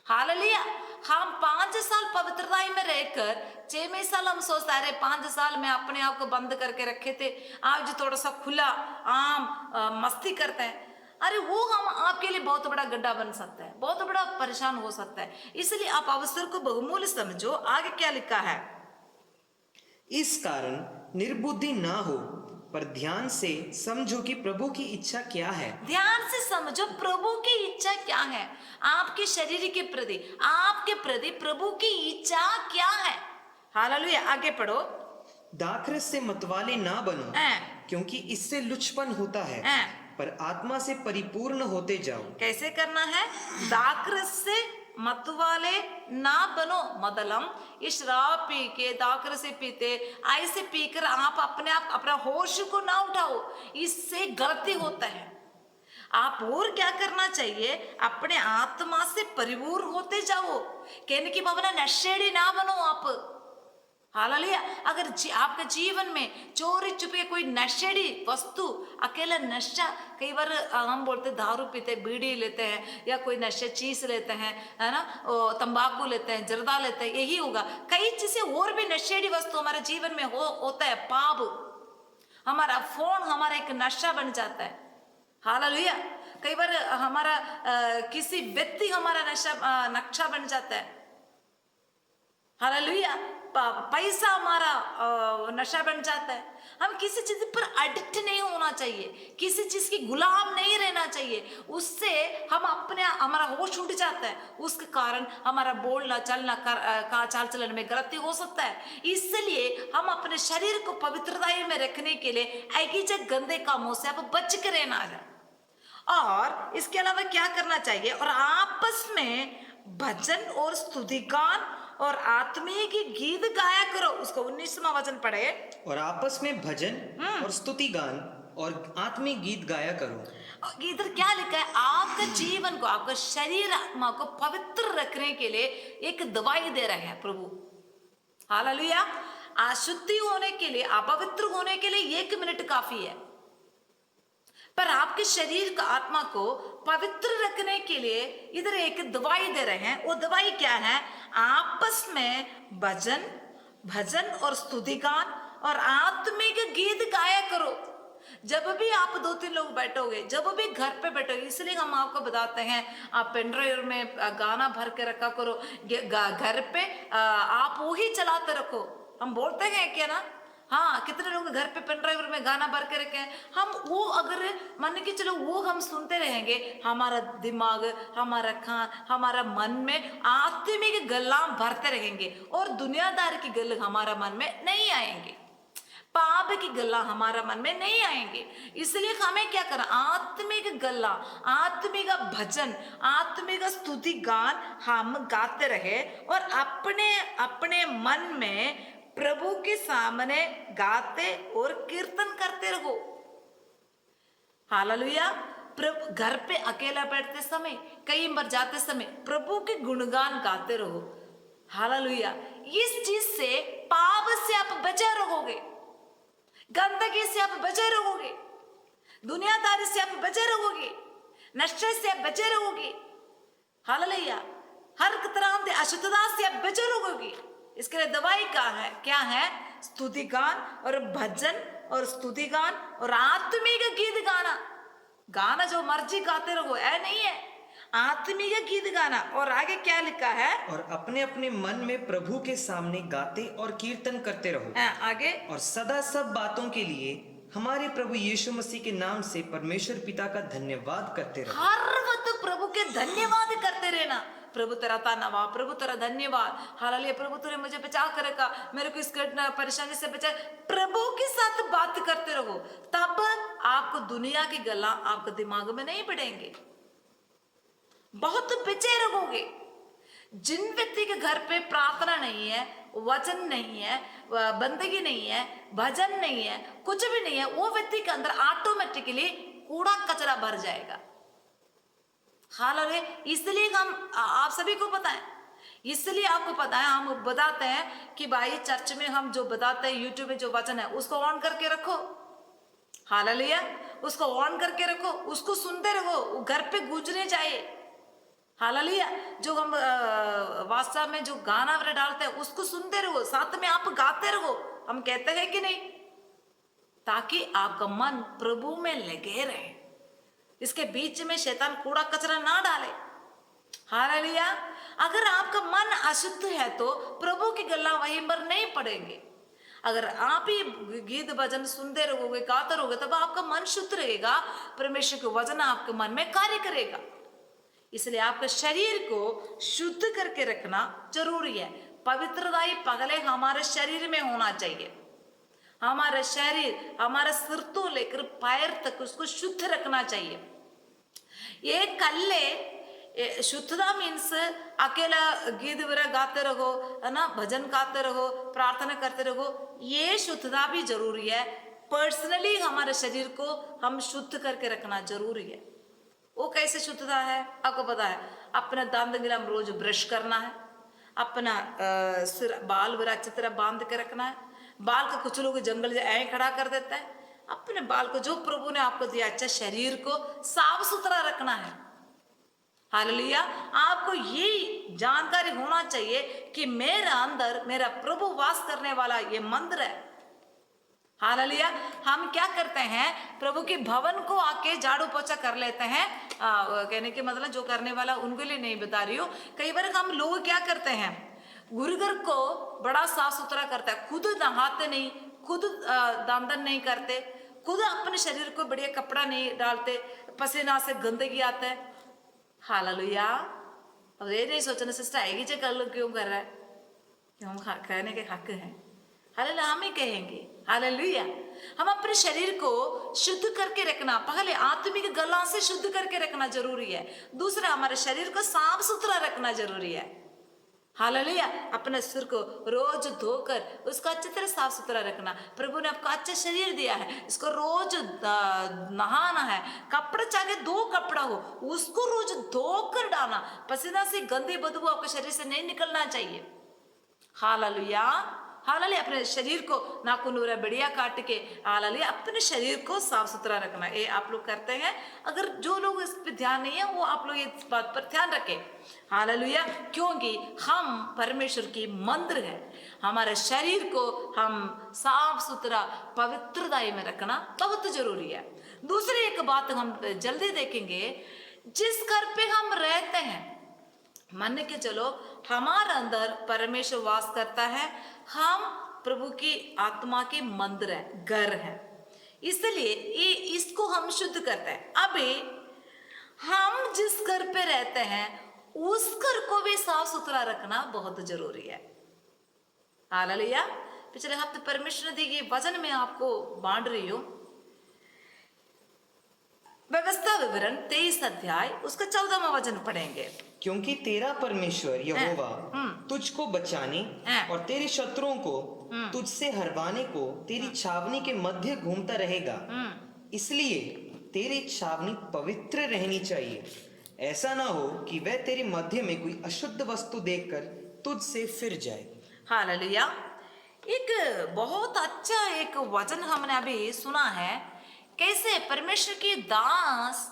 S1: हालेलुया। हम 5 साल पवित्रता में रहकर 6वें साल हम सोचते रहे 5 साल में अपने आप को बंद करके रखे थे, आज थोड़ा सा खुला आम मस्ती करते हैं। अरे वो हम आपके लिए बहुत बड़ा गड्ढा बन सकता है, बहुत बड़ा परेशान हो सकता है। इसलिए आप अवसर को बहुमूल्य समझो। आगे क्या लिखा है।
S2: इस कारण निर्बुद्धि ना हो पर ध्यान से समझो कि प्रभु की इच्छा क्या है।
S1: ध्यान से समझो प्रभु की इच्छा क्या है, आपके शरीर के प्रति, आपके प्रति प्रभु की इच्छा क्या है। हालेलुया। आगे पढ़ो।
S2: दाखरस से मतवाले ना बनो क्योंकि इससे लुचपन होता है, पर आत्मा से परिपूर्ण होते जाओ। कैसे करना है।
S1: दाखरस से मतवाले ना बनो, मतलब इस शराब पी के दाखरस से पीते, ऐसे पीकर आप अपने आप अपना होश को ना उठाओ, इससे गलती होता है। आप और क्या करना चाहिए, अपने आत्मा से परिपूर्ण होते जाओ। कहने की भावना नशेड़ी ना बनो आप। हालेलुया। अगर आपके जीवन में चोरी छुपे कोई नशेड़ी वस्तु, अकेला नशा, कई बार हम बोलते दारू पीते, बीड़ी लेते हैं या कोई नशे चीज लेते हैं, है ना, तंबाकू लेते हैं, जर्दा लेते हैं, यही होगा। कई चीजें और भी नशेड़ी वस्तु हमारे जीवन में होता है। पाप, हमारा फोन हमारा एक नशा बन जाता है। हालेलुया। कई बार हमारा किसी व्यक्ति हमारा नक्शा बन जाता है। हालेलुया। पैसा हमारा नशा बन जाता है। हम किसी चीज पर एडिक्ट नहीं होना चाहिए, किसी चीज की गुलाम नहीं रहना चाहिए, उससे हम हमारा होश उड़ जाता है, उसके कारण हमारा बोलना चलना का चाल चलन में गलती हो सकता है। इसलिए हम अपने शरीर को पवित्रता में रखने के लिए ऐसे गंदे कामों से आप बच के रहना है। और इसके अलावा क्या करना चाहिए, और आपस में भजन और स्तुतिगान और आत्मीय की गीत गाया करो। उसको 19वां वचन पढ़े।
S2: और आपस में भजन और स्तुति गान और आत्मीय गीत गाया करो।
S1: इधर क्या लिखा है, आपका जीवन को, आपका शरीर आत्मा को पवित्र रखने के लिए एक दवाई दे रहे हैं प्रभु। हालेलुया। अशुद्धि होने के लिए, अपवित्र होने के लिए 1 मिनट काफी है, पर आपके शरीर का आत्मा को पवित्र रखने के लिए इधर एक दवाई दे रहे हैं। वो दवाई क्या है, आपस में भजन और स्तुतिगान और आत्मिक गीत गाया करो। जब भी आप 2-3 लोग बैठोगे, जब भी घर पे बैठोगे, इसलिए हम आपको बताते हैं आप पेनड्राइव में गाना भर के रखा करो, घर पे आप वही चलाते रखो। हम बोलते हैं क्या ना, हाँ, कितने लोग घर पे पेन ड्राइवर में गाना भर के रखे हैं। हम वो अगर मान के चलो वो हम सुनते रहेंगे, हमारा दिमाग, हमारा मन में आत्मिक गल्ला भरते रहेंगे और दुनियादार की गल हमारा मन में नहीं आएंगे, पाप की गल्ला हमारा मन में नहीं आएंगे। इसलिए हमें क्या करना, आत्मिक गल्ला, आत्मिक भजन, आत्मिक स्तुति गान हम गाते रहे और अपने मन में प्रभु के सामने गाते और कीर्तन करते रहो। हालेलुया। प्रभु घर पे अकेला बैठते समय, कई बार जाते समय प्रभु के गुणगान गाते रहो। हालेलुया। इस चीज से पाप से आप बचे रहोगे, गंदगी से आप बचे रहोगे, दुनियादारी से आप बचे रहोगे, नशे से आप बचे रहोगे। हालेलुया। हर तरह के अशुद्धता से आप बचे रहोगे। इसके लिए दवाई क्या है, स्तुतिगान और भजन और स्तुतिगान और आत्मिक गीत गाना जो मर्जी गाते रहो, ऐ नहीं है, आत्मिक गीत गाना। और आगे क्या लिखा है,
S2: और अपने अपने मन में प्रभु के सामने गाते और कीर्तन करते रहो।
S1: आगे,
S2: और सदा सब बातों के लिए हमारे प्रभु यीशु मसीह के नाम से परमेश्वर पिता का धन्यवाद करते रहो।
S1: हर वक्त प्रभु के धन्यवाद करते रहना। प्रभु तेरा धन्यवाद, प्रभु तेरा धन्यवाद, हालेलुया, प्रभु तूने मुझे बचा कर रखा, मेरे को इस परेशानी से बचा। प्रभु के साथ बात करते रहो, तब आपको दुनिया की गल्ला आपके दिमाग में नहीं पड़ेंगे। बहुत बचे रहोगे। जिन व्यक्ति के घर पे प्रार्थना नहीं है, वचन नहीं है, बंदगी नहीं है, भजन नहीं है, कुछ भी नहीं है, वो व्यक्ति के अंदर ऑटोमेटिकली कूड़ा कचरा भर जाएगा। हालांकि इसलिए हम आप सभी को पता है, इसलिए आपको पता है, हम बताते हैं कि भाई चर्च में हम जो बताते हैं, यूट्यूब में जो वचन है उसको ऑन करके रखो। हालेलुया, उसको ऑन करके रखो, उसको सुनते रहो, वो घर पे गूंजने चाहिए। हालेलुया, जो हम वास्तव में जो गाना वगैरह डालते हैं उसको सुनते रहो, साथ में आप गाते रहो। हम कहते हैं कि नहीं, ताकि आपका मन प्रभु में लगे रहे, इसके बीच में शैतान कूड़ा कचरा ना डाले। हालेलुया, अगर आपका मन अशुद्ध है तो प्रभु की गल्ला वहीं पर नहीं पड़ेंगे। अगर आप ही गीत भजन सुनते रहोगे, गाते रहोगे, तब आपका मन शुद्ध रहेगा, परमेश्वर के वचन आपके मन में कार्य करेगा। इसलिए आपके शरीर को शुद्ध करके रखना जरूरी है। पवित्रताई पगले हमारे शरीर में होना चाहिए। हमारा शरीर, हमारा सिर तो लेकर पैर तक उसको शुद्ध रखना चाहिए। ये कल्ले शुद्धता मीन्स अकेला गीत वगैरह गाते रहो, है ना, भजन गाते रहो, प्रार्थना करते रहो, ये शुद्धता भी जरूरी है। पर्सनली हमारे शरीर को हम शुद्ध करके रखना जरूरी है। वो कैसे शुद्धता है आपको पता है, अपना दांत गिलाम रोज ब्रश करना है, अपना सिर बाल वगैरह अच्छी तरह बांध के रखना है। बाल को कुछ लोग जंगल से ऐ खड़ा कर देता है। अपने बाल को जो प्रभु ने आपको दिया, अच्छा शरीर को साफ सुथरा रखना है। हालेलुया, आपको ये जानकारी होना चाहिए कि मेरा अंदर मेरा प्रभु वास करने वाला ये मंदिर है। हालेलुया, हम क्या करते हैं, प्रभु के भवन को आके झाड़ू पोछा कर लेते हैं। कहने के मतलब जो करने वाला उनके लिए नहीं बता रही हूँ। कई बार हम लोग क्या करते हैं, गुरुघर को बड़ा साफ सुथरा करता है, खुद नहाते नहीं, खुद दान नहीं करते, खुद अपने शरीर को बढ़िया कपड़ा नहीं डालते, पसीना से गंदगी आता है। हालेलुया, अब ये नहीं सोचना सिस्टर आएगी जो कर लो, क्यों कर रहा है, क्यों हम कहने के हक हैं। हालेलुया, हम ही कहेंगे हालेलुया। हम अपने शरीर को शुद्ध करके रखना, पहले आत्मिक गला से शुद्ध करके रखना जरूरी है। दूसरा, हमारे शरीर को साफ सुथरा रखना जरूरी है। हालेलुया, अपने सिर को रोज धोकर उसका अच्छी तरह साफ सुथरा रखना। प्रभु ने आपको अच्छा शरीर दिया है, इसको रोज नहाना है। कपड़ा चाहे 2 कपड़ा हो, उसको रोज धोकर डालना। पसीना से गंदी बदबू आपके शरीर से नहीं निकलना चाहिए। हालेलुया, हालेलुया, अपने शरीर को नाखून वगैरह बढ़िया काट के, हालेलुया, अपने शरीर को साफ सुथरा रखना। ये आप लोग करते हैं। अगर जो लोग इस पर ध्यान नहीं है, वो आप लोग इस बात पर ध्यान रखें। हालेलुया, क्योंकि हम परमेश्वर की मंदिर है। हमारे शरीर को हम साफ सुथरा पवित्रताई में रखना बहुत जरूरी है। दूसरी एक बात हम जल्दी देखेंगे, जिस घर पे हम रहते हैं, मान के चलो हमारे अंदर परमेश्वर वास करता है, हम प्रभु की आत्मा के मंदिर है, घर है, इसलिए ये इसको हम शुद्ध करते हैं। अभी हम जिस घर पे रहते हैं उस घर को भी साफ सुथरा रखना बहुत जरूरी है। हालेलुया, पिछले हफ्ते परमेश्वर ने दी ये वचन में आपको बांट रही हूं। व्यवस्था विवरण 23 अध्याय उसका 14वां वचन पढ़ेंगे।
S2: क्योंकि तेरा परमेश्वर यहोवा तुझको बचाने और तेरे शत्रुओं को तुझसे हरवाने को तेरी छावनी के मध्य घूमता रहेगा, इसलिए तेरी छावनी पवित्र रहनी चाहिए। ऐसा ना हो कि वह तेरे मध्य में कोई अशुद्ध वस्तु देखकर तुझसे फिर जाए। हालेलुया,
S1: एक बहुत अच्छा एक वचन हमने अभी सुना है, कैसे परमेश्वर के दास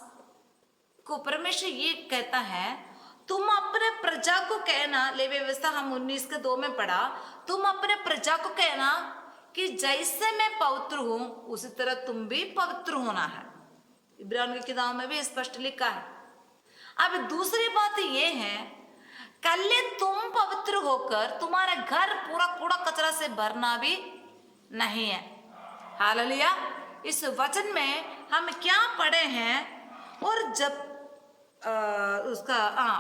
S1: को परमेश्वर ये कहता है, तुम अपने प्रजा को कहना, लेवी व्यवस्था हम 19:2 में पढ़ा, तुम अपने प्रजा को कहना कि जैसे मैं पवित्र हूं उसी तरह तुम भी पवित्र होना है। इब्रानियों की किताब में भी स्पष्ट लिखा है। अब दूसरी बात ये है, कल तुम पवित्र होकर तुम्हारे घर पूरा कूड़ा कचरा से भरना भी नहीं है। हालेलुया, इस वचन में हम क्या पढ़े हैं, और जब उसका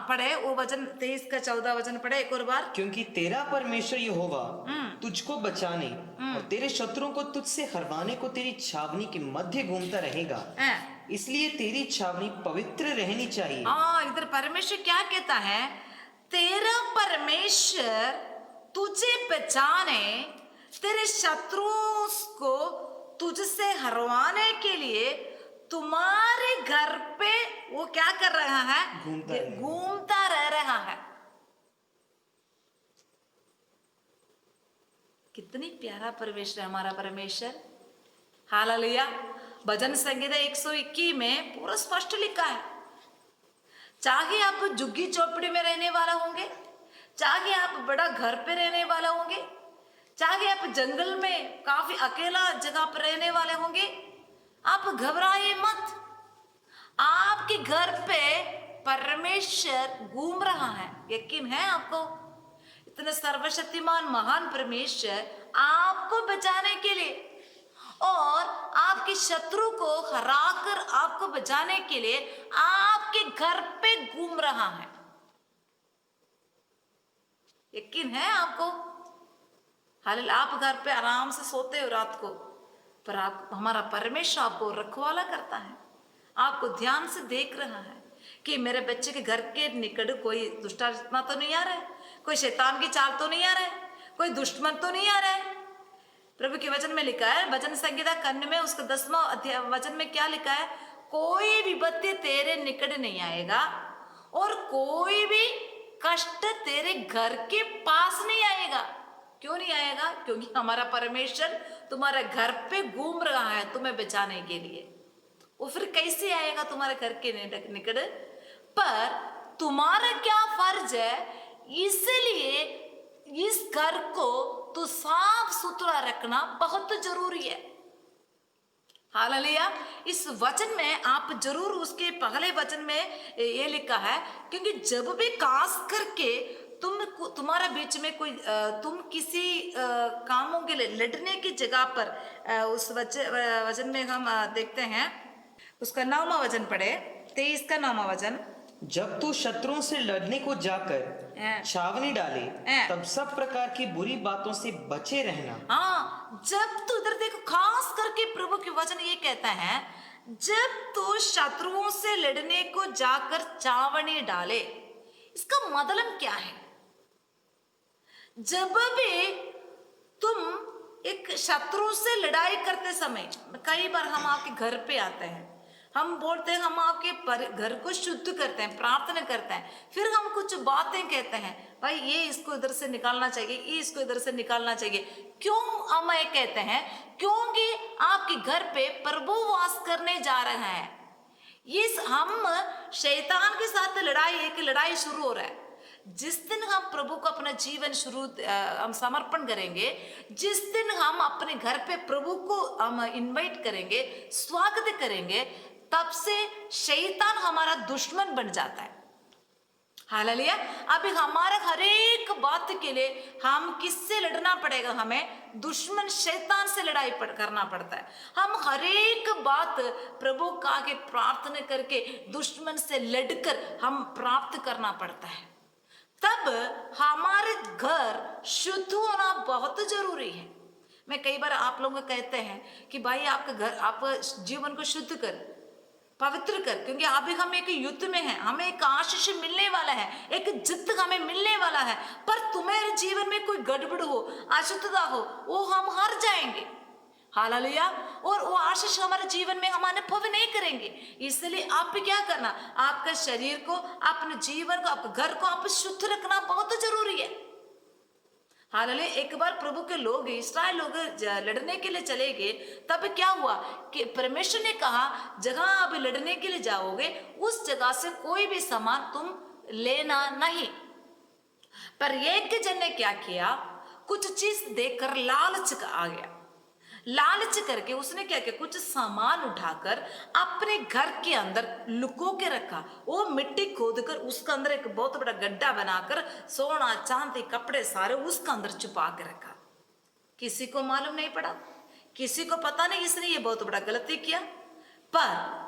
S1: पढ़े वो वचन 23 का 14 वचन पढ़े एक और बार।
S2: क्योंकि तेरा परमेश्वर यहोवा तुझको बचाने और तेरे शत्रुओं को तुझसे हरवाने को तेरी छावनी के मध्य घूमता रहेगा, इसलिए तेरी छावनी पवित्र रहनी चाहिए।
S1: इधर परमेश्वर क्या कहता है, तेरा परमेश्वर तुझे बचाने, तेरे शत्रुओं को तुझसे हरवाने के लिए तुम्हारे घर पे वो क्या कर रहा है, घूमता रह रहा है। कितनी प्यारा परमेश्वर है हमारा परमेश्वर। हालेलुया। भजन संगीता 121 में पूरा स्पष्ट लिखा है, चाहे आप झुग्गी चौपड़ी में रहने वाला होंगे, चाहे आप बड़ा घर पे रहने वाला होंगे, चाहे आप जंगल में काफी अकेला जगह पर रहने वाले होंगे, आप घबराइए मत। आपके घर पे परमेश्वर घूम रहा है। यकीन है आपको? इतने सर्वशक्तिमान महान परमेश्वर आपको बचाने के लिए और आपके शत्रु को हराकर आपको बचाने के लिए आपके घर पे घूम रहा है। यकीन है आपको? हालांकि आप घर पे आराम से सोते हो रात को, पर आप हमारा परमेश्वर आपको रखवाला करता है, आपको ध्यान से देख रहा है कि मेरे बच्चे के घर के निकट कोई दुष्टात्मा तो नहीं आ रहा है, कोई शैतान की चाल तो नहीं आ रहा है, कोई दुश्मन तो नहीं आ रहा है। प्रभु के वचन में लिखा है, भजन संगीता खंड में उसका 10वां अध्याय वचन में क्या लिखा है, कोई विपत्ति तेरे निकट नहीं आएगा और कोई भी कष्ट तेरे घर के पास नहीं आएगा। क्यों नहीं आएगा? क्योंकि हमारा परमेश्वर तुम्हारे घर पे घूम रहा है तुम्हें बचाने के लिए। वो फिर कैसे आएगा तुम्हारे घर के निकट? पर तुम्हारा क्या फर्ज है, इसलिए इस घर को तो साफ सुथरा रखना बहुत जरूरी है। हालेलुया। इस वचन में आप जरूर उसके पहले वचन में ये लिखा है, क्योंकि जब भी खास करके तुम्हारा बीच में कोई तुम किसी कामों के लिए लड़ने की जगह पर उस वचन में हम देखते हैं, उसका 9वां वचन पढ़े, 23 का 9वां वचन।
S2: जब तू शत्रुओं से लड़ने को जाकर छावनी डाले तब सब प्रकार की बुरी बातों से बचे रहना।
S1: जब तू इधर देखो, खास करके प्रभु के वचन ये कहता है, जब तू शत्रुओं से लड़ने को जाकर छावनी डाले, इसका मतलब क्या है? जब भी तुम एक शत्रु से लड़ाई करते समय, कई बार हम आपके घर पे आते हैं, हम बोलते हैं हम आपके घर को शुद्ध करते हैं, प्रार्थना करते हैं, फिर हम कुछ बातें कहते हैं, भाई ये इसको इधर से निकालना चाहिए, ये इसको इधर से निकालना चाहिए। क्यों हम ये कहते हैं? क्योंकि आपके घर पे प्रभु वास करने जा रहा है। इस हम शैतान के साथ लड़ाई शुरू हो रहा है। जिस दिन हम प्रभु को अपना जीवन हम समर्पण करेंगे, जिस दिन हम अपने घर पे प्रभु को हम इनवाइट करेंगे, स्वागत करेंगे, तब से शैतान हमारा दुश्मन बन जाता है। हालेलुया। अभी हमारा हर एक बात के लिए हम किससे लड़ना पड़ेगा? हमें दुश्मन शैतान से लड़ाई करना पड़ता है। हम हर एक बात प्रभु का आगे प्रार्थना करके दुश्मन से लड़कर हम प्राप्त करना पड़ता है। तब हमारे घर शुद्ध होना बहुत जरूरी है। मैं कई बार आप लोगों को कहते हैं कि भाई आपका घर, आप जीवन को शुद्ध कर, पवित्र कर, क्योंकि अभी हम एक युद्ध में हैं, हमें एक आशीष मिलने वाला है, एक जित हमें मिलने वाला है। पर तुम्हारे जीवन में कोई गड़बड़ हो, अशुद्धता हो, वो हम हार जाएंगे। हालेलुया। और वो आशीष हमारे जीवन में हम अनुभव नहीं करेंगे। इसलिए आप क्या करना, आपका शरीर को, अपने जीवन को, आपके घर को आप शुद्ध रखना बहुत जरूरी है। हालेलुया। एक बार प्रभु के लोग, इस्राएल लोग लड़ने के लिए चले गए, तब क्या हुआ कि परमेश्वर ने कहा, जगह आप लड़ने के लिए जाओगे उस जगह से कोई भी सामान तुम लेना नहीं। पर एक जन ने क्या किया, कुछ चीज देखकर लालच आ गया। लालच करके उसने क्या किया, कुछ सामान उठाकर अपने घर के अंदर लुको के रखा। वो मिट्टी खोदकर उसके अंदर एक बहुत बड़ा गड्ढा बनाकर सोना चांदी कपड़े सारे उसके अंदर छुपा के रखा। किसी को मालूम नहीं पड़ा, किसी को पता नहीं इसने ये बहुत बड़ा गलती किया, पर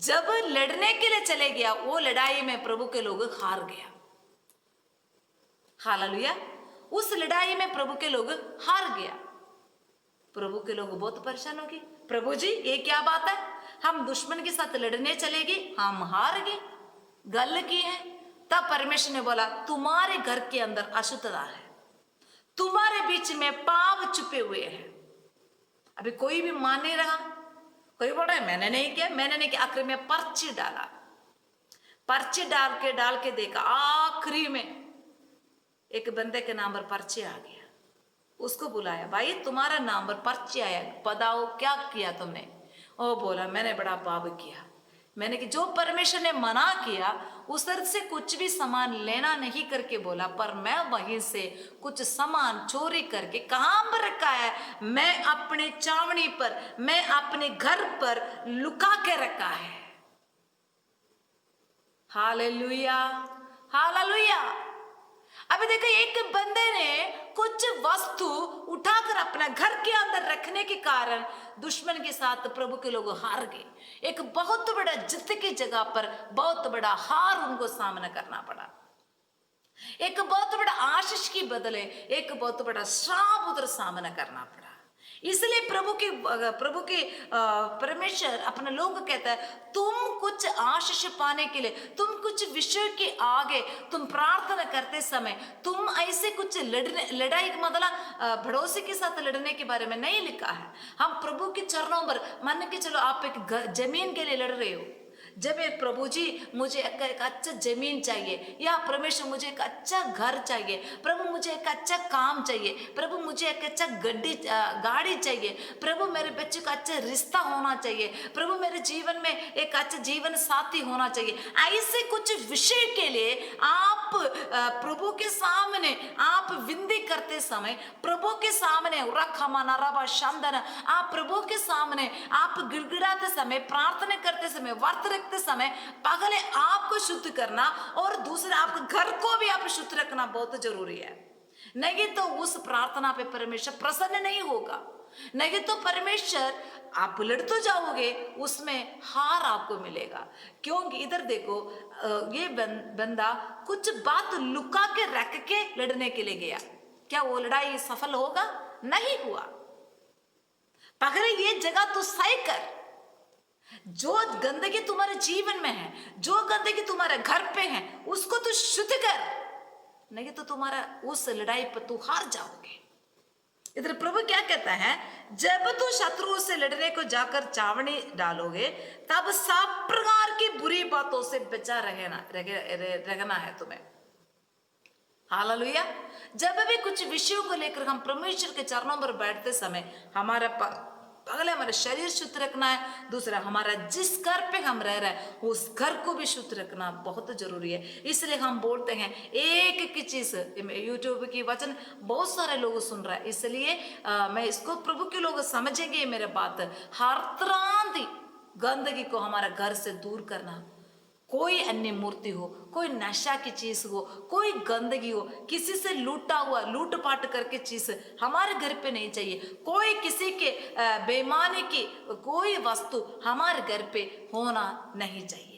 S1: जब लड़ने के लिए चले गया वो लड़ाई में प्रभु के लोग हार गया। हालेलुया। उस लड़ाई में प्रभु के लोग हार गया। प्रभु के लोग बहुत परेशान हो गए, प्रभु जी ये क्या बात है, हम दुश्मन के साथ लड़ने चले गए, हम हार गए, गल की है। तब परमेश्वर ने बोला तुम्हारे घर के अंदर अशुद्धता है, तुम्हारे बीच में पाप छुपे हुए हैं। अभी कोई भी मान नहीं रहा, कोई बोल रहा है मैंने नहीं किया, मैंने नहीं किया। आखिर में पर्ची डाला, पर्ची डाल के देखा, आखिरी में एक बंदे के नाम पर पर्ची आ गया। उसको बुलाया, भाई तुम्हारा नाम पर पर्ची आया, बताओ क्या किया तुमने। ओ बोला मैंने बड़ा पाप किया, मैंने कि जो परमेश्वर ने मना किया उस तरह से कुछ भी सामान लेना नहीं करके बोला, पर मैं वहीं से कुछ सामान चोरी करके कहां पर रखा है, मैं अपने चावनी पर, मैं अपने घर पर लुका के रखा है। Hallelujah, hallelujah. अभी देखो एक बंदे ने कुछ वस्तु उठाकर अपना घर के अंदर रखने के कारण दुश्मन के साथ प्रभु के लोग हार गए। एक बहुत बड़ा जित की जगह पर बहुत बड़ा हार उनको सामना करना पड़ा। एक बहुत बड़ा आशीष की बदले एक बहुत बड़ा श्राप उधर सामना करना पड़ा। इसलिए प्रभु के परमेश्वर अपने लोग कहता है तुम कुछ आशीष पाने के लिए, तुम कुछ विषय के आगे तुम प्रार्थना करते समय तुम ऐसे कुछ लड़ाई मतलब भरोसे के साथ लड़ने के बारे में नहीं लिखा है। हम प्रभु के चरणों पर मान के चलो आप एक जमीन के लिए लड़ रहे हो, जब एक प्रभु जी मुझे एक अच्छा जमीन चाहिए, या परमेश्वर मुझे एक अच्छा घर चाहिए, प्रभु मुझे एक अच्छा काम चाहिए, प्रभु मुझे एक अच्छा गाड़ी चाहिए, प्रभु मेरे बच्चे का अच्छा रिश्ता होना चाहिए, प्रभु मेरे जीवन में एक अच्छा जीवन साथी होना चाहिए, ऐसे कुछ विषय के लिए आप प्रभु के सामने आप विनती करते समय, प्रभु के सामने आप प्रभु के सामने आप गिड़गिड़ाते समय, प्रार्थना करते समय, व्रत रखते समय पहले आपको शुद्ध करना और दूसरे आपके घर को भी आप शुद्ध रखना बहुत जरूरी है। नहीं तो उस प्रार्थना पे परमेश्वर प्रसन्न नहीं होगा, नहीं तो परमेश्वर आप लड़ तो जाओगे, उसमें हार आपको मिलेगा। क्योंकि इधर देखो ये बंदा कुछ बात लुका के रख के लड़ने के लिए गया, क्या वो लड़ाई सफल होगा? नहीं हुआ। पहले ये जगह तो सही कर, जो गंदगी तुम्हारे जीवन में है, जो गंदगी तुम्हारे घर पे है, उसको तू शुद्ध कर, नहीं तो तुम्हारा उस लड़ाई पर तू हार जाओगे। इधर प्रभु क्या कहता है, जब तू शत्रुओं से लड़ने को जाकर चावनी डालोगे तब सब प्रकार की बुरी बातों से बचा रहना है तुम्हें। हालेलुया। जब भी कुछ विषयों को लेकर हम परमेश्वर के चरणों पर बैठते समय हमारा पहले हमारा शरीर शुद्ध रखना है, दूसरा हमारा जिस घर पे हम रह रहे हैं उस घर को भी शुद्ध रखना बहुत जरूरी है। इसलिए हम बोलते हैं एक की चीज, यूट्यूब की वचन बहुत सारे लोग सुन रहे हैं, इसलिए मैं इसको प्रभु के लोग समझेंगे मेरे बात। हर तरह की गंदगी को हमारा घर से दूर करना, कोई अन्य मूर्ति हो, कोई नशा की चीज हो, कोई गंदगी हो, किसी से लूटा हुआ लूटपाट करके चीज हमारे घर पे नहीं चाहिए, कोई किसी के बेईमानी की कोई वस्तु हमारे घर पे होना नहीं चाहिए।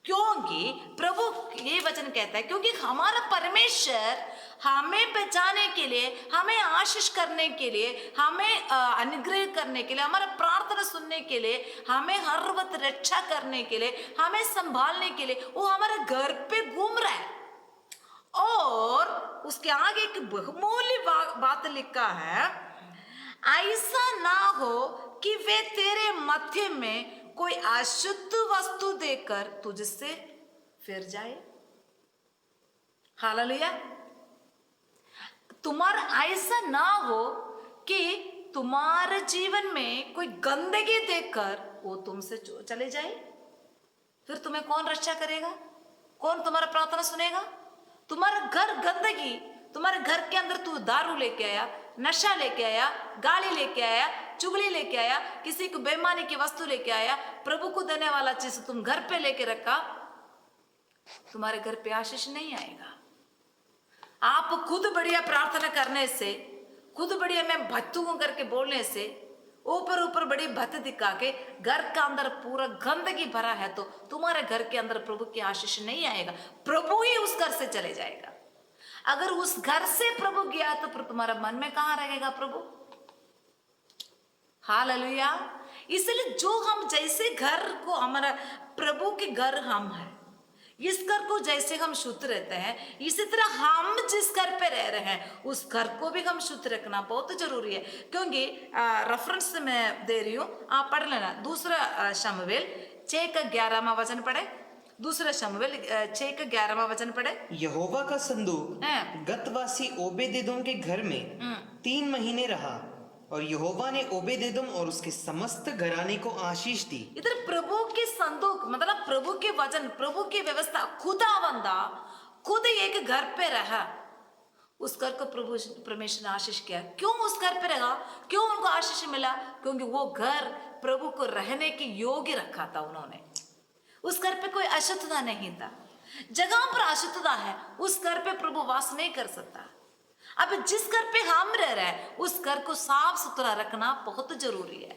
S1: क्योंकि प्रभु ये वचन कहता है, क्योंकि हमारा परमेश्वर हमें बचाने के लिए, हमें आशीष करने के लिए, हमें अनुग्रह करने के लिए, हमारा प्रार्थना सुनने के लिए, हमें हर वक्त रक्षा करने के लिए, हमें संभालने के लिए वो हमारे घर पे घूम रहा है। और उसके आगे एक बहुमूल्य बात लिखा है, ऐसा ना हो कि वे तेरे मध्य में कोई अशुद्ध वस्तु देकर तुझसे फिर जाए। हालेलुया। तुम्हारा ऐसा ना हो कि तुम्हारे जीवन में कोई गंदगी देखकर वो तुमसे चले जाए, फिर तुम्हें कौन रक्षा करेगा? कौन तुम्हारा प्रार्थना सुनेगा? तुम्हारा घर गंदगी, तुम्हारे घर के अंदर तू दारू लेके आया, नशा लेके आया, गाली लेके आया, चुगली लेके आया, किसी को बेईमानी की वस्तु लेके आया, प्रभु को देने वाला चीज तुम घर पे लेके रखा, तुम्हारे घर पे आशीष नहीं आएगा। आप खुद बढ़िया प्रार्थना करने से, खुद बढ़िया मैं भक्तों करके बोलने से ऊपर ऊपर बड़ी भत दिखा के घर का अंदर पूरा गंदगी भरा है तो तुम्हारे घर के अंदर प्रभु की आशीष नहीं आएगा, प्रभु ही उस घर से चले जाएगा। अगर उस घर से प्रभु गया तो फिर तुम्हारा मन में कहां रहेगा प्रभु? हालेलुया। इसलिए जो हम जैसे घर को, हमारा प्रभु के घर हम है, इस घर को जैसे हम शुद्ध रहते हैं, इसी तरह हम जिस घर पे रह रहे हैं उस घर को भी हम शुद्ध रखना बहुत जरूरी है। क्योंकि रेफरेंस मैं दे रही हूं, आप पढ़ लेना। दूसरा शमूएल 6 का 11वां वचन पढ़े। दूसरा शमूएल 6 का 11वां वचन पढ़े।
S2: यहोवा का संदूक गतवासी ओबेदेदोम के घर में 3 महीने रहा और यहोवा ने ओबेदेदोम और उसके समस्त घराने को आशीष दी।
S1: इधर प्रभु के संदूक मतलब प्रभु के वचन, प्रभु की व्यवस्था, खुदावंदा खुद एक घर पे रहा। उस घर को प्रभु परमेश्वर ने आशीष किया। क्यों उस घर पे रहा? क्यों उनको आशीष मिला? क्योंकि वो घर प्रभु को रहने के योग्य रखा था उन्होंने। उस घर पे कोई अशुद्धता नहीं था। जगह पर अशुद्धता है, उस घर पे प्रभु वास नहीं कर सकता। अब जिस घर पे हम रह रहे हैं उस घर को साफ सुथरा रखना बहुत जरूरी है।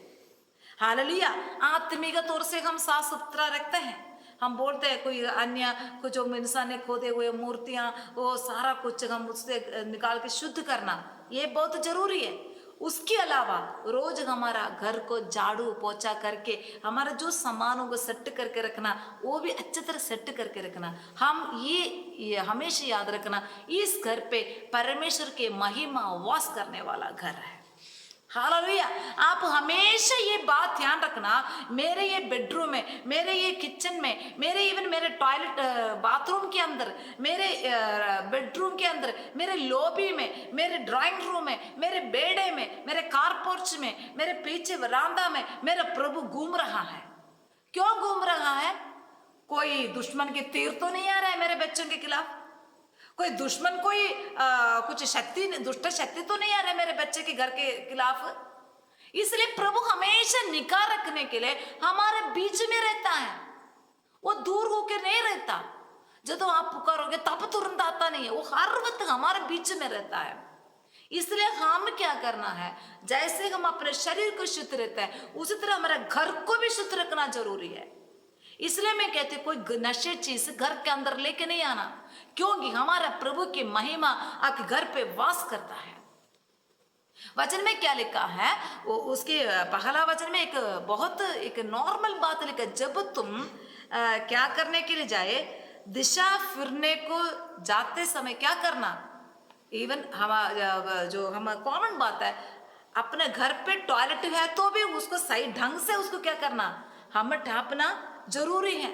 S1: हालेलुया। आत्मिक तौर से हम साफ सुथरा रखते हैं। हम बोलते हैं कोई अन्य को जो इंसान ने खोदे हुए मूर्तियां, वो सारा कुछ हम उससे निकाल के शुद्ध करना, ये बहुत जरूरी है। उसके अलावा रोज हमारा घर को झाड़ू पोछा करके हमारा जो सामानों को सेट करके रखना, वो भी अच्छी तरह सेट करके रखना। हम ये हमेशा याद रखना, इस घर पे परमेश्वर के महिमा वास करने वाला घर है। हालेलुया। आप हमेशा ये बात ध्यान रखना, मेरे ये बेडरूम में, मेरे ये किचन में, मेरे इवन मेरे टॉयलेट बाथरूम के अंदर, मेरे बेडरूम के अंदर, मेरे लॉबी में, मेरे ड्राइंग रूम में, मेरे बेडे में, मेरे कार पोर्च में, मेरे पीछे वरांदा में मेरा प्रभु घूम रहा है। क्यों घूम रहा है? कोई दुश्मन के तीर तो नहीं आ रहा है मेरे बच्चों के खिलाफ? कोई दुश्मन, कोई कुछ शक्ति, दुष्ट शक्ति तो नहीं आ रहा है मेरे बच्चे के घर के खिलाफ? इसलिए प्रभु हमेशा निगाह रखने के लिए हमारे बीच में रहता है, वो दूर होकर नहीं रहता। जब तो आप पुकारोगे तब तुरंत आता नहीं है, वो हर वक्त हमारे बीच में रहता है। इसलिए हम क्या करना है, जैसे हम अपने शरीर को शुद्ध रहते हैं उसी तरह हमारे घर को भी शुद्ध रखना जरूरी है। इसलिए मैं कहती हूँ कोई नशे चीज घर के अंदर लेके नहीं आना, क्योंकि हमारा प्रभु की महिमा आपके घर पे वास करता है। वचन में क्या लिखा है, वो उसके पहला वचन में एक नॉर्मल बात लिखा, जब तुम क्या करने के लिए जाए, दिशा फिरने को जाते समय क्या करना। इवन हम कॉमन बात है, अपने घर पे टॉयलेट है तो भी उसको सही ढंग से उसको क्या करना, हम ढांपना जरूरी है।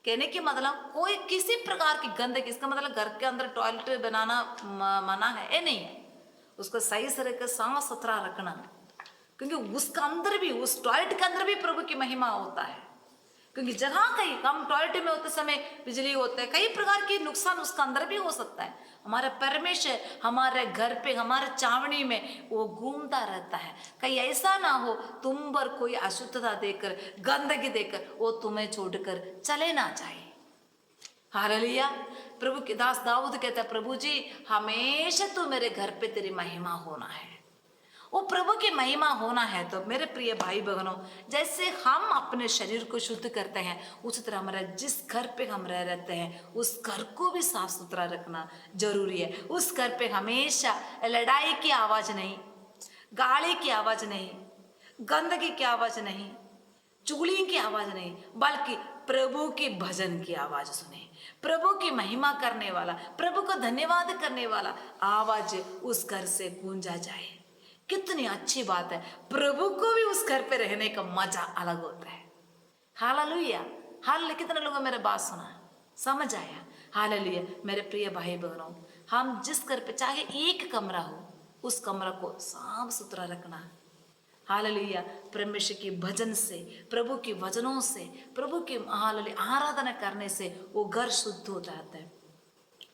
S1: कहने की मतलब कोई किसी प्रकार की गंदगी, इसका मतलब घर के अंदर टॉयलेट बनाना मना है, ये नहीं है। उसको सही से साफ सुथरा रखना, क्योंकि उसका अंदर भी, उस टॉयलेट के अंदर भी प्रभु की महिमा होता है। क्योंकि जहां कहीं हम टॉयलेट में होते समय बिजली होते हैं, कई प्रकार के नुकसान उसका अंदर भी हो सकता है। हमारा परमेश्वर हमारे घर पे, हमारे चावनी में वो घूमता रहता है। कहीं ऐसा ना हो तुम पर कोई अशुद्धता देकर, गंदगी देकर वो तुम्हें छोड़कर चले ना जाए। हालेलुया। प्रभु के दास दाऊद कहता है, प्रभु जी हमेशा तो मेरे घर पे तेरी महिमा होना है। वो प्रभु की महिमा होना है तो मेरे प्रिय भाई बहनों, जैसे हम अपने शरीर को शुद्ध करते हैं उसी तरह हमारा जिस घर पे हम रहते हैं उस घर को भी साफ सुथरा रखना जरूरी है। उस घर पे हमेशा लड़ाई की आवाज नहीं, गाली की आवाज नहीं, गंदगी की आवाज नहीं, चुगली की आवाज नहीं, बल्कि प्रभु के भजन की आवाज सुने। प्रभु की महिमा करने वाला, प्रभु को धन्यवाद करने वाला आवाज उस घर से गूंजा जाए। कितनी अच्छी बात है, प्रभु को भी उस घर पे रहने का मजा अलग होता है। हालेलुया। हालेलुया। कितने लोगों मेरे बात सुना, समझ आया? हालेलुया। मेरे प्रिय भाई बहनों, हम जिस घर पे चाहे एक कमरा हो उस कमरा को साफ सुथरा रखना। हालेलुया। परमेश्वर के भजन से, प्रभु के वचनों से, प्रभु की हालेलुया आराधना करने से वो घर शुद्ध हो जाता है।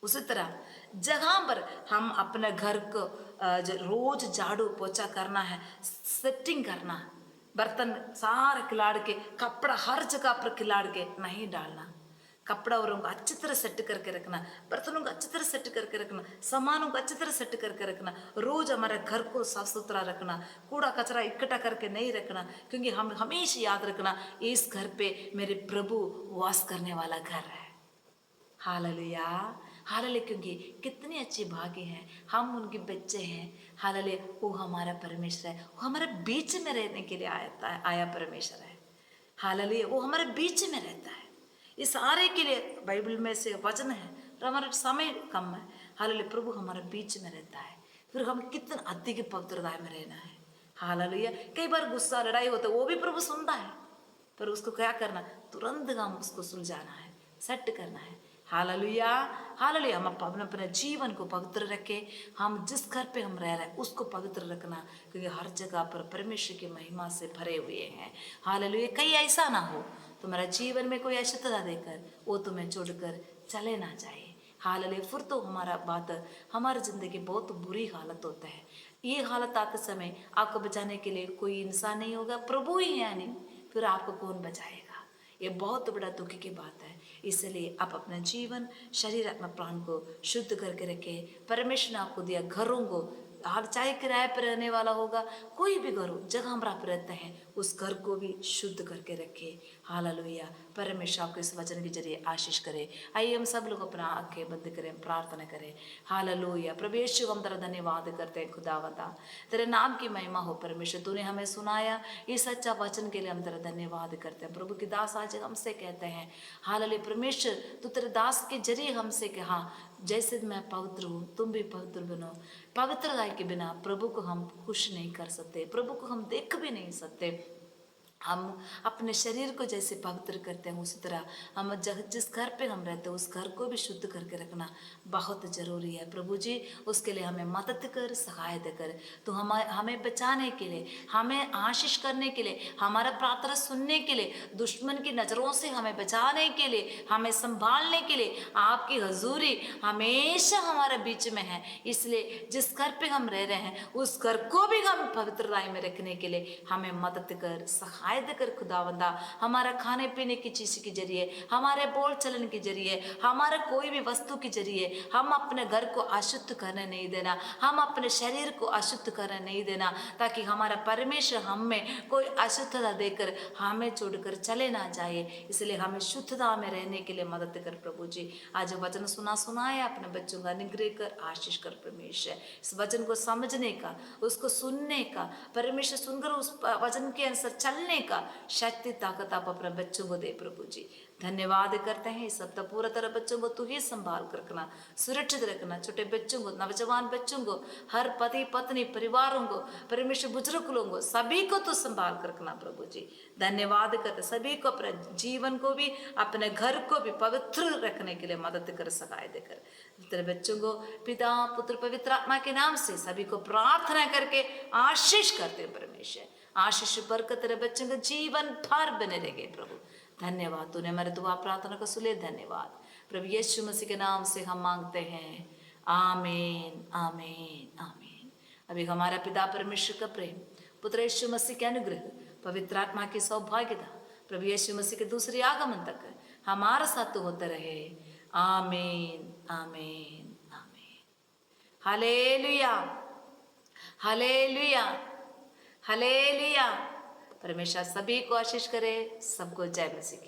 S1: उसी तरह जहां पर हम अपने घर को रोज झाड़ू पोछा करना है, सेटिंग करना, बर्तन सारे खिलाड़ के, कपड़ा हर जगह पर खिलाड़ के नहीं डालना। कपड़ा और उनको अच्छी तरह सेट करके रखना, बर्तनों को अच्छी तरह सेट करके रखना, सामानों को अच्छी तरह सेट करके रखना, रोज हमारे घर को साफ सुथरा रखना, कूड़ा कचरा इकट्ठा करके नहीं रखना, क्योंकि हम हमेशा याद रखना इस घर पे मेरे प्रभु वास करने वाला घर है। हालेलुया, हालेलुया, क्योंकि कितनी अच्छी भाग्य है, हम उनके बच्चे हैं। हालेलुया, वो हमारा परमेश्वर है, वो हमारे बीच में रहने के लिए आया परमेश्वर है। हालेलुया, वो हमारे बीच में रहता है। इस सारे के लिए बाइबल में से वचन है, और हमारा समय कम है। हालेलुया, प्रभु हमारे बीच में रहता है, फिर हम कितना अधिक पवित्रता में रहना है। हालेलुया, कई बार गुस्सा लड़ाई होता है, वो भी प्रभु सुनता है, पर उसको क्या करना, तुरंत हम उसको सुलझाना है, सेट करना है। हालेलुया, हालेलुया, हम अपने जीवन को पवित्र रखें। हम जिस घर पे हम रह रहे हैं उसको पवित्र रखना, क्योंकि हर जगह पर परमेश्वर की महिमा से भरे हुए हैं। हालेलुया, कहीं ऐसा ना हो तुम्हारा जीवन में कोई अशुद्धता देकर वो तुम्हें छोड़कर चले ना जाए। हालेलुया, फिर तो हमारी जिंदगी बहुत बुरी हालत होता है। ये हालत आते समय आपको बचाने के लिए कोई इंसान नहीं होगा, प्रभु ही है नहीं, फिर आपको कौन बचाएगा? ये बहुत बड़ा दुख की बात है। इसलिए आप अपना जीवन, शरीर, आत्मा, प्राण को शुद्ध करके रखें। परमेश्वर ने आपको दिया घरों को, हर चाहे किराए पर रहने वाला होगा, कोई भी घर हो, जगह हम आप रहते हैं उस घर को भी शुद्ध करके रखें। हालेलुया, परमेश्वर आपको इस वचन के जरिए आशीष करे। आइए हम सब लोग अपना आंखें बंद करें, प्रार्थना करें। हालेलुया, प्रभु यीशु, हम तेरा धन्यवाद करते हैं खुदावंदा, तेरे नाम की महिमा हो परमेश्वर, तूने हमें सुनाया इस सच्चा वचन के लिए हम तेरा धन्यवाद करते हैं। प्रभु की दास आज हमसे कहते हैं, हालेलुया परमेश्वर, तू तेरे दास के जरिए हमसे कहा, जैसे मैं पवित्र हूँ तुम भी पवित्र बनो। पवित्रता के बिना प्रभु को हम खुश नहीं कर सकते, प्रभु को हम देख भी नहीं सकते। हम अपने शरीर को जैसे पवित्र करते हैं उसी तरह हम जिस घर पे हम रहते हैं उस घर को भी शुद्ध करके रखना बहुत ज़रूरी है। प्रभु जी, उसके लिए हमें मदद कर, सहायता कर। तो हमें बचाने के लिए, हमें आशीष करने के लिए, हमारा प्रार्थना सुनने के लिए, दुश्मन की नज़रों से हमें बचाने के लिए, हमें संभालने के लिए आपकी हजूरी हमेशा हमारे बीच में है। इसलिए जिस घर पे हम रह रहे हैं उस घर को भी हम पवित्रता में रखने के लिए हमें मदद कर, सहायता कर खुदावंदा। हमारा खाने पीने की चीज के जरिए, हमारे बोल चलन के जरिए, हमारे कोई भी वस्तु के जरिए हम अपने घर को अशुद्ध करने नहीं देना, हम अपने शरीर को अशुद्ध करने नहीं देना, ताकि हमारा परमेश्वर हम में कोई अशुद्धता देकर हमें छोड़कर चले ना जाए। इसलिए हमें शुद्धता में रहने के लिए मदद कर प्रभु जी। आज वचन सुनाया अपने बच्चों का अनुग्रह कर, आशीष कर परमेश्वर। इस वचन को समझने का, उसको सुनने का, परमेश्वर सुनकर उस वचन के अनुसार चलने का शक्ति, ताकत आप अपने बच्चों को दे प्रभु जी। धन्यवाद करते हैं। इस सप्ताह पूरा तरह बच्चों को तू ही संभाल कर रखना, सुरक्षित रखना। छोटे बच्चों को, नौजवान बच्चों को, हर पति पत्नी परिवारों को, परमेश्वर बुजुर्ग लोगों को, सभी को तू संभाल कर रखना प्रभु जी। धन्यवाद करते सभी को, अपने जीवन को भी, अपने घर को भी पवित्र रखने के लिए मदद कर, सहायता देकर। तेरे बच्चों को पिता पुत्र पवित्र आत्मा के नाम से सभी को प्रार्थना करके आशीष करते हैं परमेश्वर। आशीष बरकत तेरे बच्चों का जीवन भर बने रहेंगे प्रभु। धन्यवाद, तूने हमारे दुआ प्रार्थना को सुने। धन्यवाद प्रभु यीशु मसीह के नाम से हम मांगते हैं, आमीन, आमीन, आमीन। अभी हमारा पिता परमेश्वर का प्रेम, पुत्र यीशु मसीह के अनुग्रह, पवित्र आत्मा की सौभाग्यता, प्रभु यीशु मसीह के दूसरे आगमन तक हमारे साथ होते रहे। आमीन, आमीन, आमीन। Hallelujah, hallelujah, hallelujah. परमेश्वर सभी को आशीष करे। सबको जय मसीह की।